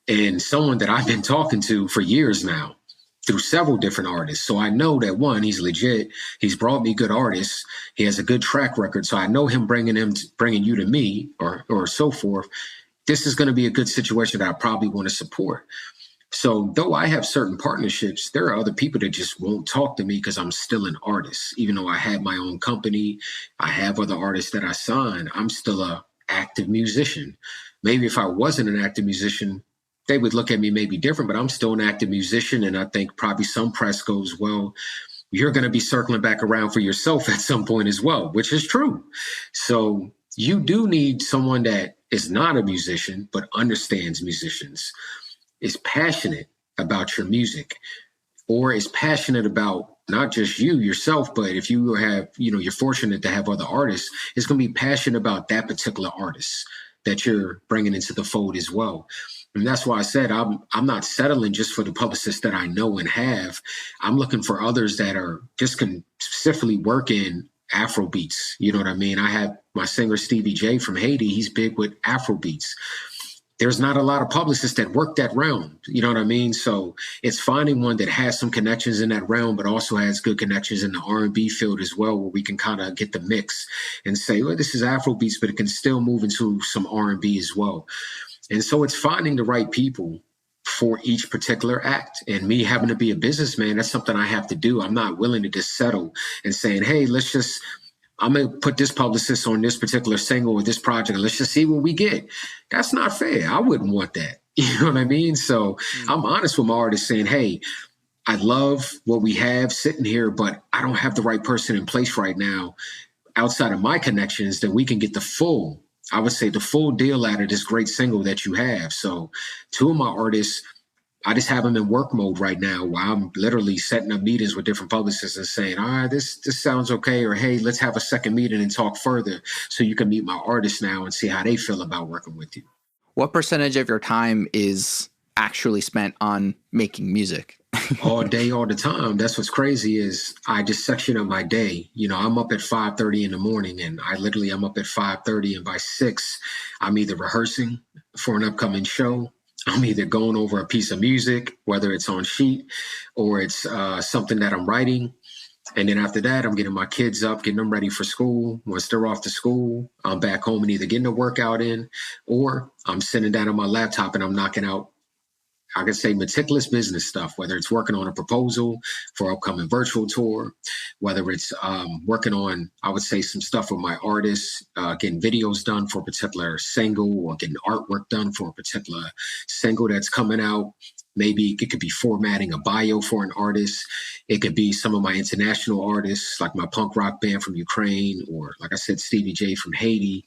and someone that I've been talking to for years now through several different artists. So I know that one, he's legit. He's brought me good artists. He has a good track record. So I know him bringing you to me or so forth. This is going to be a good situation that I probably want to support. So though I have certain partnerships, there are other people that just won't talk to me because I'm still an artist. Even though I have my own company, I have other artists that I sign, I'm still a active musician. Maybe if I wasn't an active musician, they would look at me maybe different, but I'm still an active musician. And I think probably some press goes, well, you're going to be circling back around for yourself at some point as well, which is true. So you do need someone that is not a musician, but understands musicians, is passionate about your music, or is passionate about not just you yourself, but if you have, you know, you're fortunate to have other artists, it's going to be passionate about that particular artist that you're bringing into the fold as well. And that's why I said I'm not settling just for the publicists that I know and have. I'm looking for others that are just can specifically work in Afro beats. You know what I mean? I have my singer Stevie J from Haiti. He's big with Afro beats. There's not a lot of publicists that work that realm. You know what I mean? So it's finding one that has some connections in that realm, but also has good connections in the R&B field as well, where we can kind of get the mix and say, well, this is Afro beats, but it can still move into some R&B as well. And so it's finding the right people for each particular act. And me having to be a businessman, that's something I have to do. I'm not willing to just settle and saying, hey, I'm going to put this publicist on this particular single or this project, and let's just see what we get. That's not fair. I wouldn't want that. You know what I mean? So I'm honest with my artists saying, hey, I love what we have sitting here, but I don't have the right person in place right now outside of my connections that we can get the full deal out of this great single that you have. So two of my artists, I just have them in work mode right now while I'm literally setting up meetings with different publicists and saying, all right, this sounds okay. Or, hey, let's have a second meeting and talk further so you can meet my artists now and see how they feel about working with you.
What percentage of your time is actually spent on making music?
All day, all the time. That's what's crazy is I just section up my day. You know, I'm up at 5:30 in the morning, and I'm up at 5:30, and by 6, I'm either rehearsing for an upcoming show. I'm either going over a piece of music, whether it's on sheet or it's something that I'm writing. And then after that, I'm getting my kids up, getting them ready for school. Once they're off to school, I'm back home and either getting a workout in, or I'm sitting down on my laptop and I'm knocking out, I can say, meticulous business stuff, whether it's working on a proposal for upcoming virtual tour, whether it's working on, I would say, some stuff with my artists, getting videos done for a particular single or getting artwork done for a particular single that's coming out. Maybe it could be formatting a bio for an artist. It could be some of my international artists, like my punk rock band from Ukraine, or like I said, Stevie J from Haiti.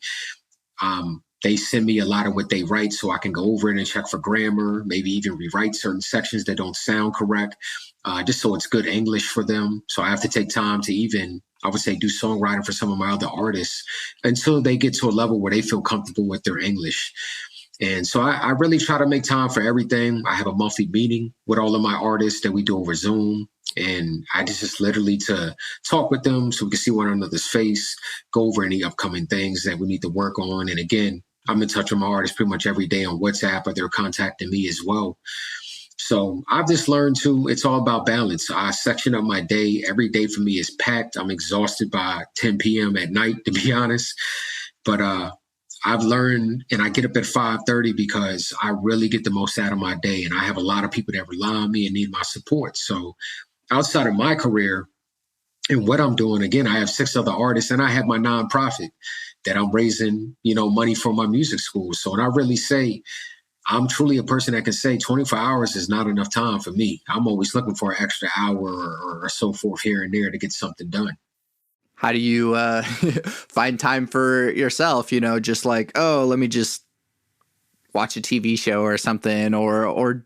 They send me a lot of what they write so I can go over it and check for grammar, maybe even rewrite certain sections that don't sound correct, just so it's good English for them. So I have to take time to even, I would say, do songwriting for some of my other artists until they get to a level where they feel comfortable with their English. And so I really try to make time for everything. I have a monthly meeting with all of my artists that we do over Zoom. And I just literally to talk with them so we can see one another's face, go over any upcoming things that we need to work on. And again, I'm in touch with my artists pretty much every day on WhatsApp, or they're contacting me as well. So I've just learned it's all about balance. I section up my day. Every day for me is packed. I'm exhausted by 10 p.m. at night, to be honest. But I've learned, and I get up at 5:30 because I really get the most out of my day. And I have a lot of people that rely on me and need my support. So outside of my career and what I'm doing, again, I have 6 other artists and I have my nonprofit that I'm raising, money for my music school. So when I really say, I'm truly a person that can say 24 hours is not enough time for me. I'm always looking for an extra hour or so forth here and there to get something done.
How do you find time for yourself? Just like, oh, let me just watch a TV show or something, or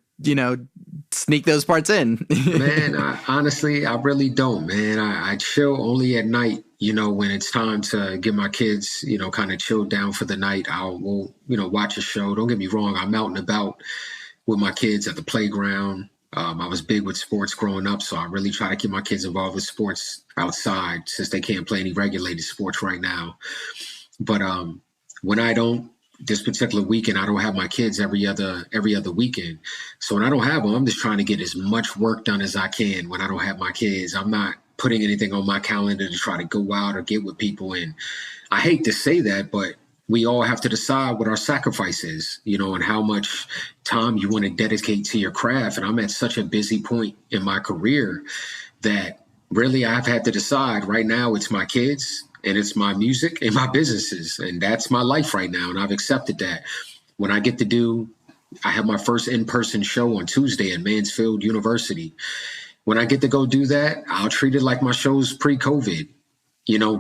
sneak those parts in.
Man, honestly, I really don't, man. I chill only at night, when it's time to get my kids, kind of chilled down for the night. Will watch a show. Don't get me wrong. I'm out and about with my kids at the playground. I was big with sports growing up, so I really try to keep my kids involved with sports outside since they can't play any regulated sports right now. But when I don't, this particular weekend, I don't have my kids every other weekend. So when I don't have them, I'm just trying to get as much work done as I can when I don't have my kids. I'm not putting anything on my calendar to try to go out or get with people. And I hate to say that, but we all have to decide what our sacrifice is, and how much time you want to dedicate to your craft. And I'm at such a busy point in my career that really I've had to decide right now it's my kids and it's my music and my businesses. And that's my life right now. And I've accepted that. When I have my first in-person show on Tuesday at Mansfield University. When I get to go do that, I'll treat it like my shows pre-COVID.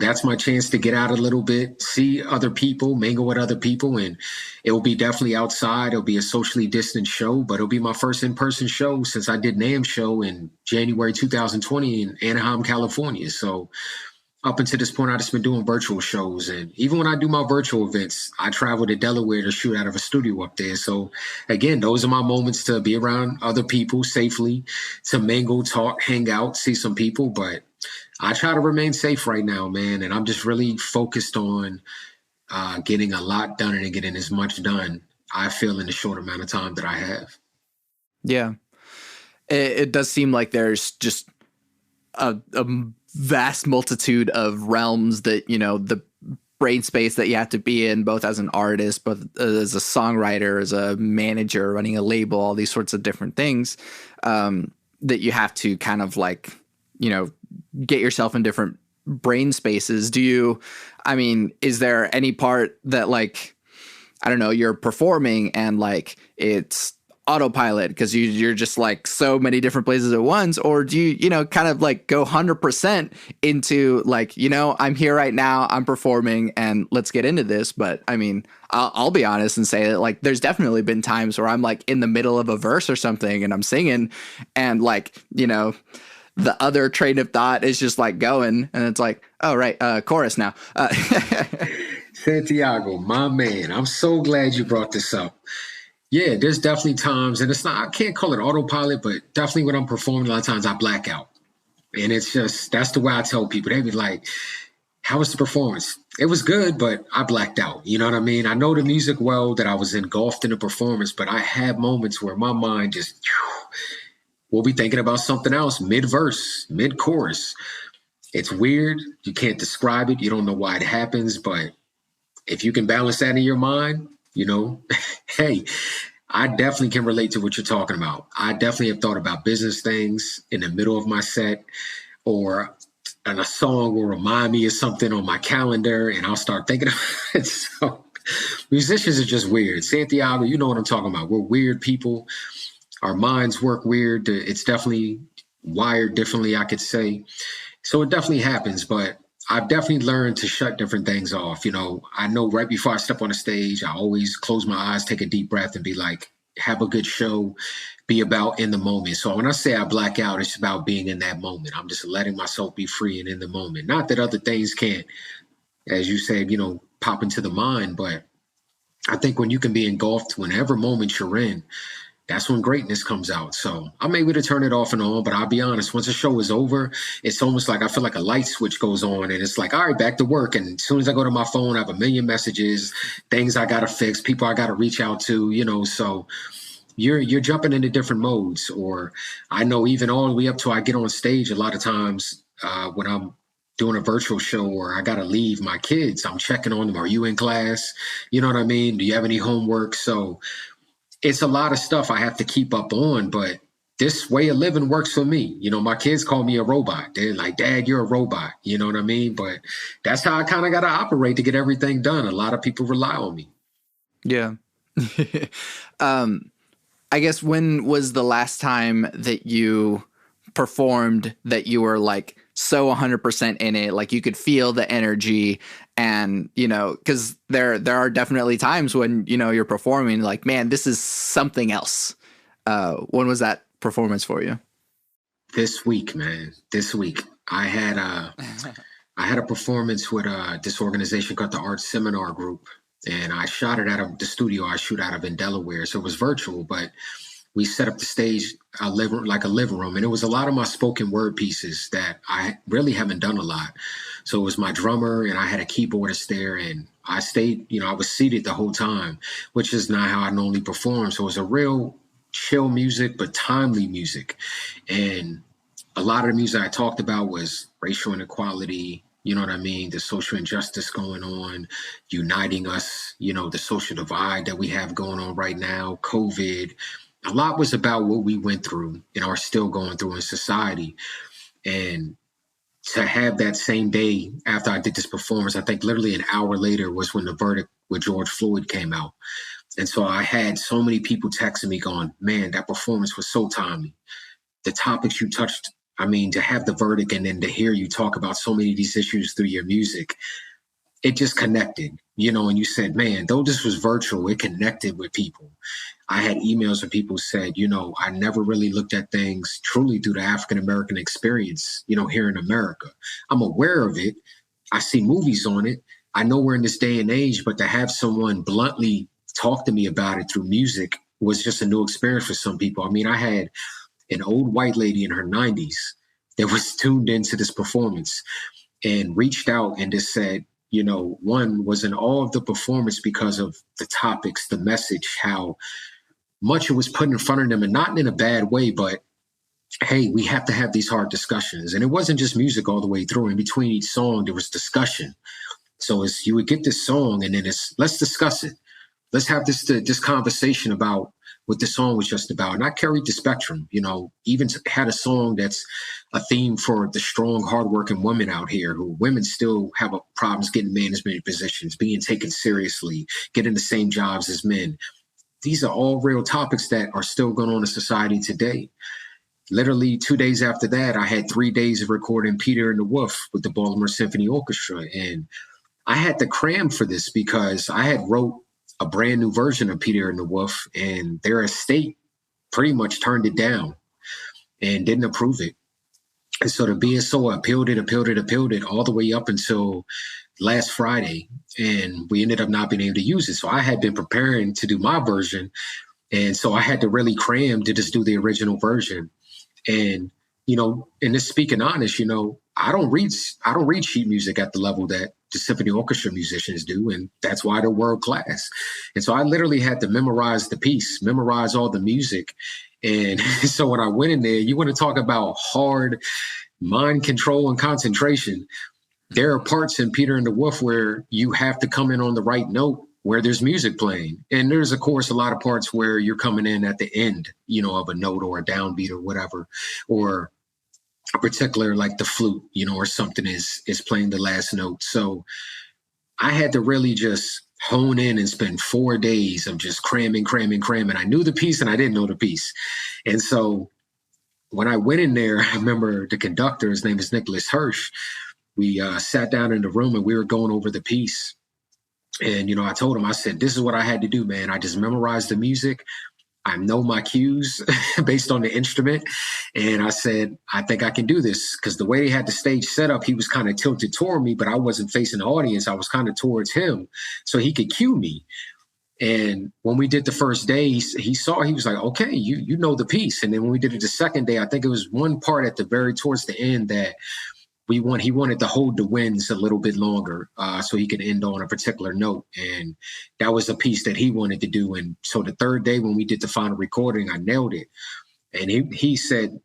That's my chance to get out a little bit, see other people, mingle with other people, and it will be definitely outside. It'll be a socially distant show, but it'll be my first in-person show since I did NAMM show in January 2020 in Anaheim, California. So up until this point, I've just been doing virtual shows. And even when I do my virtual events, I travel to Delaware to shoot out of a studio up there. So again, those are my moments to be around other people safely, to mingle, talk, hang out, see some people. But I try to remain safe right now, man. And I'm just really focused on getting a lot done and getting as much done, I feel, in the short amount of time that I have.
Yeah. It does seem like there's just a vast multitude of realms that, the brain space that you have to be in, both as an artist, but as a songwriter, as a manager, running a label, all these sorts of different things that you have to kind of like, get yourself in different brain spaces. Is there any part that, like, I don't know, you're performing and like it's autopilot because you're just like so many different places at once? Or do you, kind of like go 100% into like, I'm here right now, I'm performing and let's get into this. But I'll be honest and say that like, there's definitely been times where I'm like in the middle of a verse or something and I'm singing and like, the other train of thought is just like going and it's like, oh, right. Chorus now.
Santiago, my man, I'm so glad you brought this up. Yeah, there's definitely times, and I can't call it autopilot, but definitely when I'm performing, a lot of times I black out. And it's just, that's the way I tell people. They be like, how was the performance? It was good, but I blacked out. You know what I mean? I know the music well, that I was engulfed in the performance, but I had moments where my mind just will be thinking about something else mid-verse, mid-chorus. It's weird. You can't describe it. You don't know why it happens, but if you can balance that in your mind, hey, I definitely can relate to what you're talking about. I definitely have thought about business things in the middle of my set, or and a song will remind me of something on my calendar and I'll start thinking about it. So musicians are just weird. Santiago, you know what I'm talking about. We're weird people. Our minds work weird. It's definitely wired differently, I could say. So it definitely happens, but I've definitely learned to shut different things off. I know right before I step on the stage, I always close my eyes, take a deep breath and be like, have a good show, be about in the moment. So when I say I black out, it's about being in that moment. I'm just letting myself be free and in the moment. Not that other things can't, as you said, pop into the mind, but I think when you can be engulfed whenever moment you're in, that's when greatness comes out. So I'm able to turn it off and on, but I'll be honest, once the show is over, it's almost like I feel like a light switch goes on and it's like, all right, back to work. And as soon as I go to my phone, I have a million messages, things I got to fix, people I got to reach out to, so you're jumping into different modes. Or I know even all the way up to I get on stage a lot of times when I'm doing a virtual show or I got to leave my kids, I'm checking on them. Are you in class? You know what I mean? Do you have any homework? So it's a lot of stuff I have to keep up on, but this way of living works for me. You know, my kids call me a robot. They're like, Dad, you're a robot. You know what I mean? But that's how I kind of got to operate to get everything done. A lot of people rely on me.
Yeah. I guess when was the last time that you performed that you were like so 100% in it, like you could feel the energy? And, you know, because there are definitely times when, you know, you're performing like, man, this is something else. When was that performance for you?
This week, man. This week. I had a performance with this organization called the Arts Seminar Group. And I shot it out of the studio I shoot out of in Delaware. So it was virtual, but we set up the stage like a living room. And it was a lot of my spoken word pieces that I really haven't done a lot. So it was my drummer and I had a keyboardist there, and I stayed, you know, I was seated the whole time, which is not how I normally perform. So it was a real chill music, but timely music. And a lot of the music I talked about was racial inequality, you know what I mean? The social injustice going on, uniting us, you know, the social divide that we have going on right now, COVID. A lot was about what we went through and are still going through in society. And to have that same day after I did this performance, I think literally an hour later was when the verdict with George Floyd came out. And so I had so many people texting me going, man, that performance was so timely. The topics you touched, I mean, to have the verdict and then to hear you talk about so many of these issues through your music, it just connected, you know, and you said, man, though this was virtual, it connected with people. I had emails where people said, you know, I never really looked at things truly through the African-American experience, you know, here in America. I'm aware of it. I see movies on it. I know we're in this day and age, but to have someone bluntly talk to me about it through music was just a new experience for some people. I mean, I had an old white lady in her 90s that was tuned into this performance and reached out and just said, you know, one was in awe of the performance because of the topics, the message, how much it was put in front of them, and not in a bad way, but hey, we have to have these hard discussions. And it wasn't just music all the way through. In between each song, there was discussion. So as you would get this song and then let's discuss it. Let's have this conversation about what the song was just about. And I carried the spectrum, you know, even had a song that's a theme for the strong, hardworking women out here who women still have problems getting management positions, being taken seriously, getting the same jobs as men. These are all real topics that are still going on in society today. Literally 2 days after that, I had 3 days of recording Peter and the Wolf with the Baltimore Symphony Orchestra. And I had to cram for this because I had wrote a brand new version of Peter and the Wolf, and their estate pretty much turned it down and didn't approve it. And so the BSO appealed it all the way up until last Friday. And we ended up not being able to use it. So I had been preparing to do my version. And so I had to really cram to just do the original version. And, you know, and just speaking honest, you know, I don't read sheet music at the level that the symphony orchestra musicians do, and that's why they're world class. And so I literally had to memorize the piece, memorize all the music. And so when I went in there, you want to talk about hard mind control and concentration. There are parts in Peter and the Wolf where you have to come in on the right note where there's music playing. And there's, of course, a lot of parts where you're coming in at the end, you know, of a note or a downbeat or whatever, or a particular like the flute, you know, or something is playing the last note. So I had to really just hone in and spend 4 days of just cramming. I knew the piece and I didn't know the piece. And so when I went in there, I remember the conductor, his name is Nicholas Hirsch. We sat down in the room and we were going over the piece. And, you know, I told him, I said, this is what I had to do, man. I just memorized the music. I know my cues based on the instrument. And I said, I think I can do this, because the way they had the stage set up, he was kind of tilted toward me, but I wasn't facing the audience. I was kind of towards him so he could cue me. And when we did the first day, he was like, okay, you know the piece. And then when we did it the second day, I think it was one part at the towards the end that he wanted to hold the winds a little bit longer so he could end on a particular note. And that was a piece that he wanted to do. And so the third day when we did the final recording, I nailed it. And he said,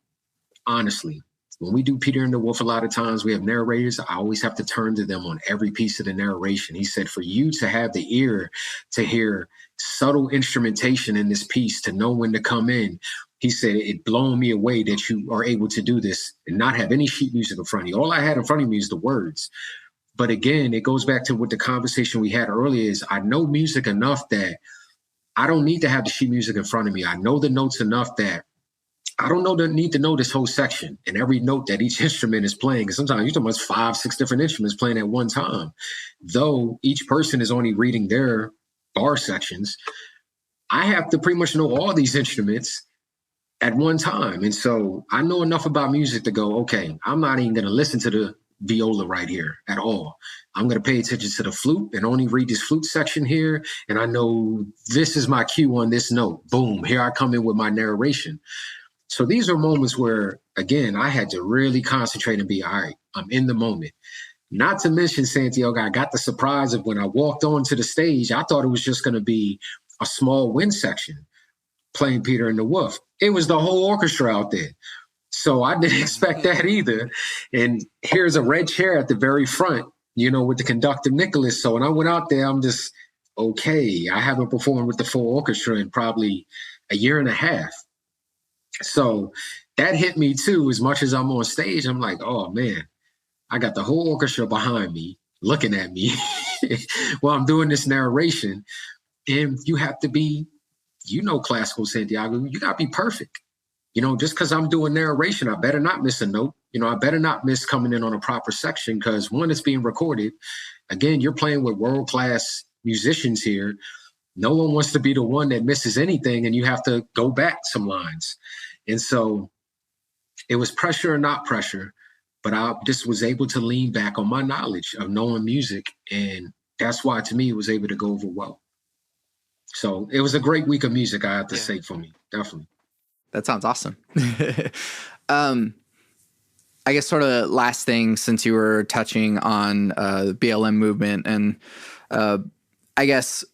honestly, when we do Peter and the Wolf, a lot of times we have narrators. I always have to turn to them on every piece of the narration. He said, for you to have the ear to hear subtle instrumentation in this piece, to know when to come in, he said, it blown me away that you are able to do this and not have any sheet music in front of you. All I had in front of me is the words. But again, it goes back to what the conversation we had earlier is, I know music enough that I don't need to have the sheet music in front of me. I know the notes enough that I don't need to know this whole section and every note that each instrument is playing. Because sometimes you're talking about 5, 6 different instruments playing at one time. Though each person is only reading their bar sections, I have to pretty much know all these instruments at one time. And so I know enough about music to go, okay, I'm not even going to listen to the viola right here at all. I'm going to pay attention to the flute and only read this flute section here. And I know this is my cue on this note. Boom, here I come in with my narration. So these are moments where, again, I had to really concentrate and be, all right, I'm in the moment. Not to mention, Santiago, I got the surprise of when I walked onto the stage, I thought it was just going to be a small wind section playing Peter and the Wolf. It was the whole orchestra out there. So I didn't expect that either. And here's a red chair at the very front, with the conductor, Nicholas. So when I went out there, I'm just, okay, I haven't performed with the full orchestra in probably a year and a half. So that hit me too. As much as I'm on stage, I'm like, oh man, I got the whole orchestra behind me looking at me while I'm doing this narration. And you have to be, classical, Santiago, you got to be perfect. Just because I'm doing narration, I better not miss a note. I better not miss coming in on a proper section, because one, it's being recorded. Again, you're playing with world-class musicians here. No one wants to be the one that misses anything, and you have to go back some lines. And so it was pressure or not pressure, but I just was able to lean back on my knowledge of knowing music. And that's why, to me, it was able to go over well. So it was a great week of music, I have to say, for me, definitely.
That sounds awesome. I guess sort of last thing, since you were touching on the BLM movement, and I guess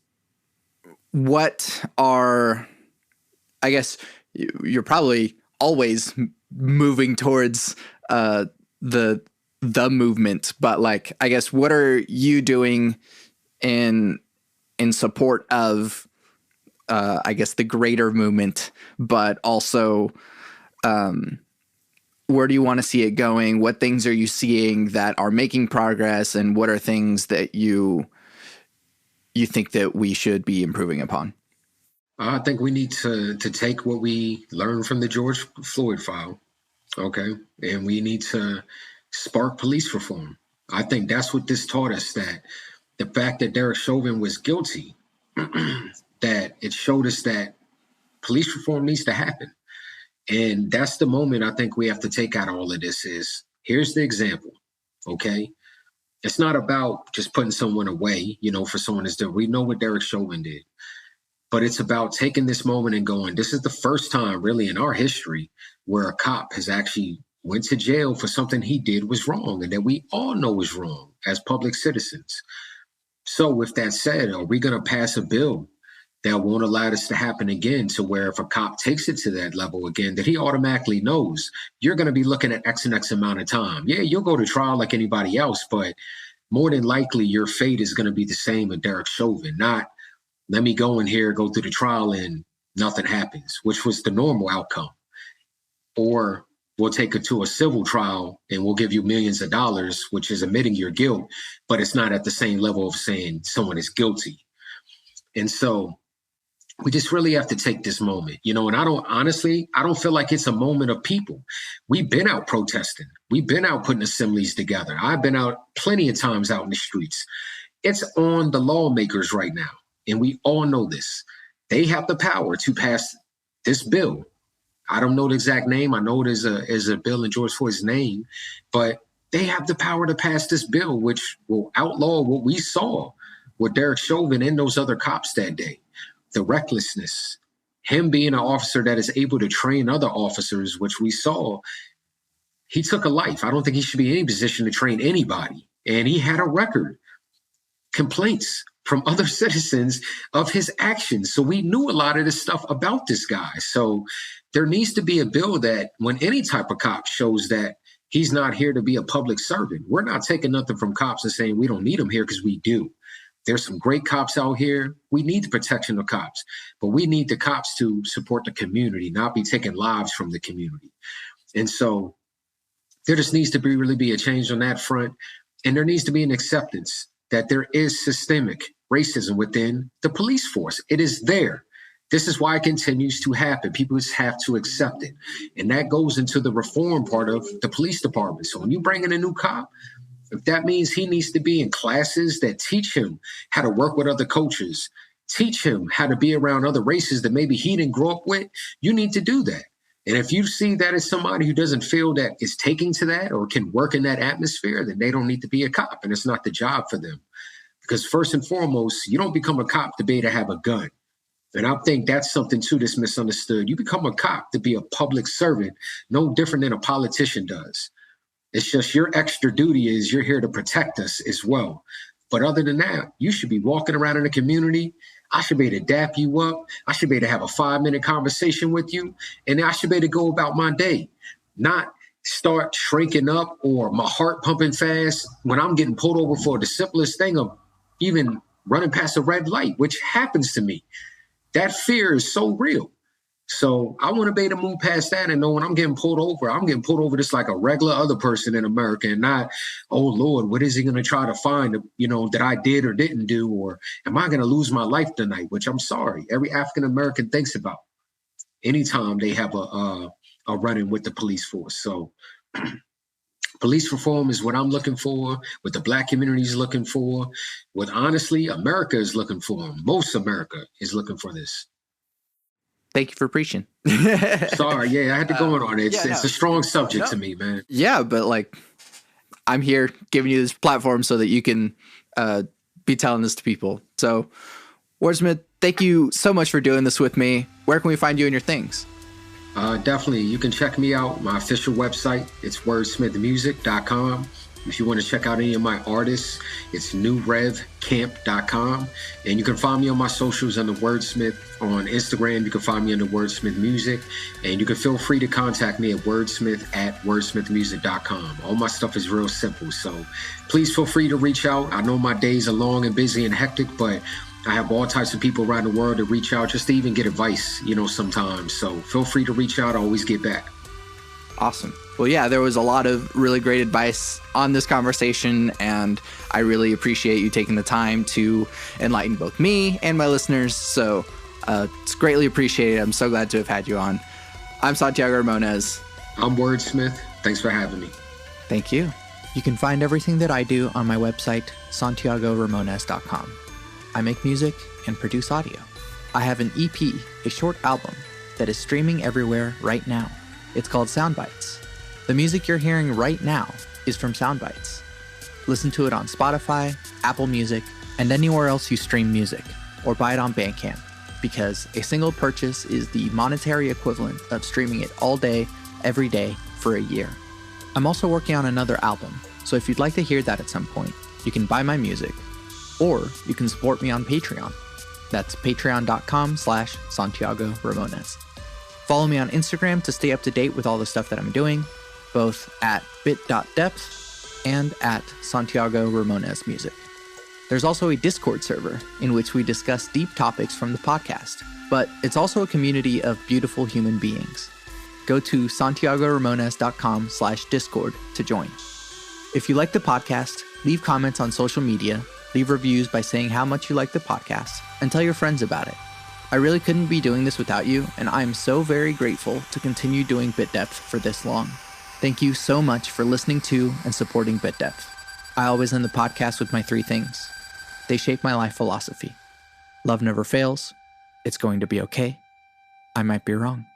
you're probably always moving towards the movement, but like, I guess, what are you doing in support of I guess the greater movement, but also where do you want to see it going? What things are you seeing that are making progress, and what are things that you think that we should be improving upon?
I think we need to take what we learned from the George Floyd file, okay, and we need to spark police reform. I think that's what this taught us, that the fact that Derek Chauvin was guilty, that it showed us that police reform needs to happen. And that's the moment I think we have to take out all of this is, here's the example, okay? It's not about just putting someone away, for someone that's done. We know what Derek Chauvin did. But it's about taking this moment and going, this is the first time really in our history where a cop has actually went to jail for something he did was wrong, and that we all know is wrong as public citizens. So with that said, are we going to pass a bill that won't allow this to happen again, to where if a cop takes it to that level again, that he automatically knows you're going to be looking at X and X amount of time? Yeah, you'll go to trial like anybody else, but more than likely your fate is going to be the same with Derek Chauvin, not let me go in here, go through the trial, and nothing happens, which was the normal outcome. Or we'll take it to a civil trial and we'll give you millions of dollars, which is admitting your guilt, but it's not at the same level of saying someone is guilty. And so we just really have to take this moment, and I don't feel like it's a moment of people. We've been out protesting. We've been out putting assemblies together. I've been out plenty of times out in the streets. It's on the lawmakers right now. And we all know this. They have the power to pass this bill. I don't know the exact name. I know it is a bill in George Floyd's name, but they have the power to pass this bill, which will outlaw what we saw with Derek Chauvin and those other cops that day. The recklessness, him being an officer that is able to train other officers, which we saw. He took a life. I don't think he should be in any position to train anybody. And he had a record, complaints from other citizens of his actions. So we knew a lot of this stuff about this guy. So there needs to be a bill that when any type of cop shows that he's not here to be a public servant, we're not taking nothing from cops and saying we don't need him here, because we do. There's some great cops out here. We need the protection of cops, but we need the cops to support the community, not be taking lives from the community. And so there just needs to really be a change on that front. And there needs to be an acceptance that there is systemic racism within the police force. It is there. This is why it continues to happen. People just have to accept it. And that goes into the reform part of the police department. So when you bring in a new cop, if that means he needs to be in classes that teach him how to work with other coaches, teach him how to be around other races that maybe he didn't grow up with, you need to do that. And if you see that as somebody who doesn't feel that is taking to that or can work in that atmosphere, then they don't need to be a cop, and it's not the job for them. Because first and foremost, you don't become a cop to be able to have a gun. And I think that's something too that's misunderstood. You become a cop to be a public servant, no different than a politician does. It's just your extra duty is you're here to protect us as well. But other than that, you should be walking around in the community. I should be able to dap you up. I should be able to have a 5-minute conversation with you. And I should be able to go about my day, not start shrinking up or my heart pumping fast when I'm getting pulled over for the simplest thing of even running past a red light, which happens to me. That fear is so real. So I want to be able to move past that and know when I'm getting pulled over just like a regular other person in America, and not, oh Lord, what is he going to try to find, that I did or didn't do, or am I going to lose my life tonight? Which I'm sorry, every African American thinks about anytime they have a run-in with the police force. So police reform is what I'm looking for, what the Black community is looking for, what honestly America is looking for. Most America is looking for this.
Thank you for preaching.
Sorry, yeah, I had to go on it. It's a strong subject to me, man.
Yeah, but like, I'm here giving you this platform so that you can be telling this to people. So, Wordsmith, thank you so much for doing this with me. Where can we find you and your things?
Definitely. You can check me out. My official website, it's wordsmithmusic.com. If you want to check out any of my artists, it's newrevcamp.com. And you can find me on my socials under Wordsmith. On Instagram, you can find me under Wordsmith Music. And you can feel free to contact me at wordsmith@wordsmithmusic.com. All my stuff is real simple. So please feel free to reach out. I know my days are long and busy and hectic, but I have all types of people around the world to reach out just to even get advice, sometimes. So feel free to reach out. I always get back.
Awesome. Well, yeah, there was a lot of really great advice on this conversation, and I really appreciate you taking the time to enlighten both me and my listeners. So it's greatly appreciated. I'm so glad to have had you on. I'm Santiago Ramones.
I'm Wordsmith. Thanks for having me.
Thank you. You can find everything that I do on my website, santiagoramones.com. I make music and produce audio. I have an EP, a short album, that is streaming everywhere right now. It's called Soundbites. The music you're hearing right now is from Soundbites. Listen to it on Spotify, Apple Music, and anywhere else you stream music, or buy it on Bandcamp, because a single purchase is the monetary equivalent of streaming it all day, every day, for a year. I'm also working on another album, so if you'd like to hear that at some point, you can buy my music, or you can support me on Patreon. That's patreon.com/Santiago Ramones. Follow me on Instagram to stay up to date with all the stuff that I'm doing, both at bit.depth and at Santiago Ramones Music. There's also a Discord server in which we discuss deep topics from the podcast, but it's also a community of beautiful human beings. Go to santiagoramones.com/Discord to join. If you like the podcast, leave comments on social media, leave reviews by saying how much you like the podcast, and tell your friends about it. I really couldn't be doing this without you, and I am so very grateful to continue doing Bit Depth for this long. Thank you so much for listening to and supporting Bit Depth. I always end the podcast with my 3 things. They shape my life philosophy. Love never fails. It's going to be okay. I might be wrong.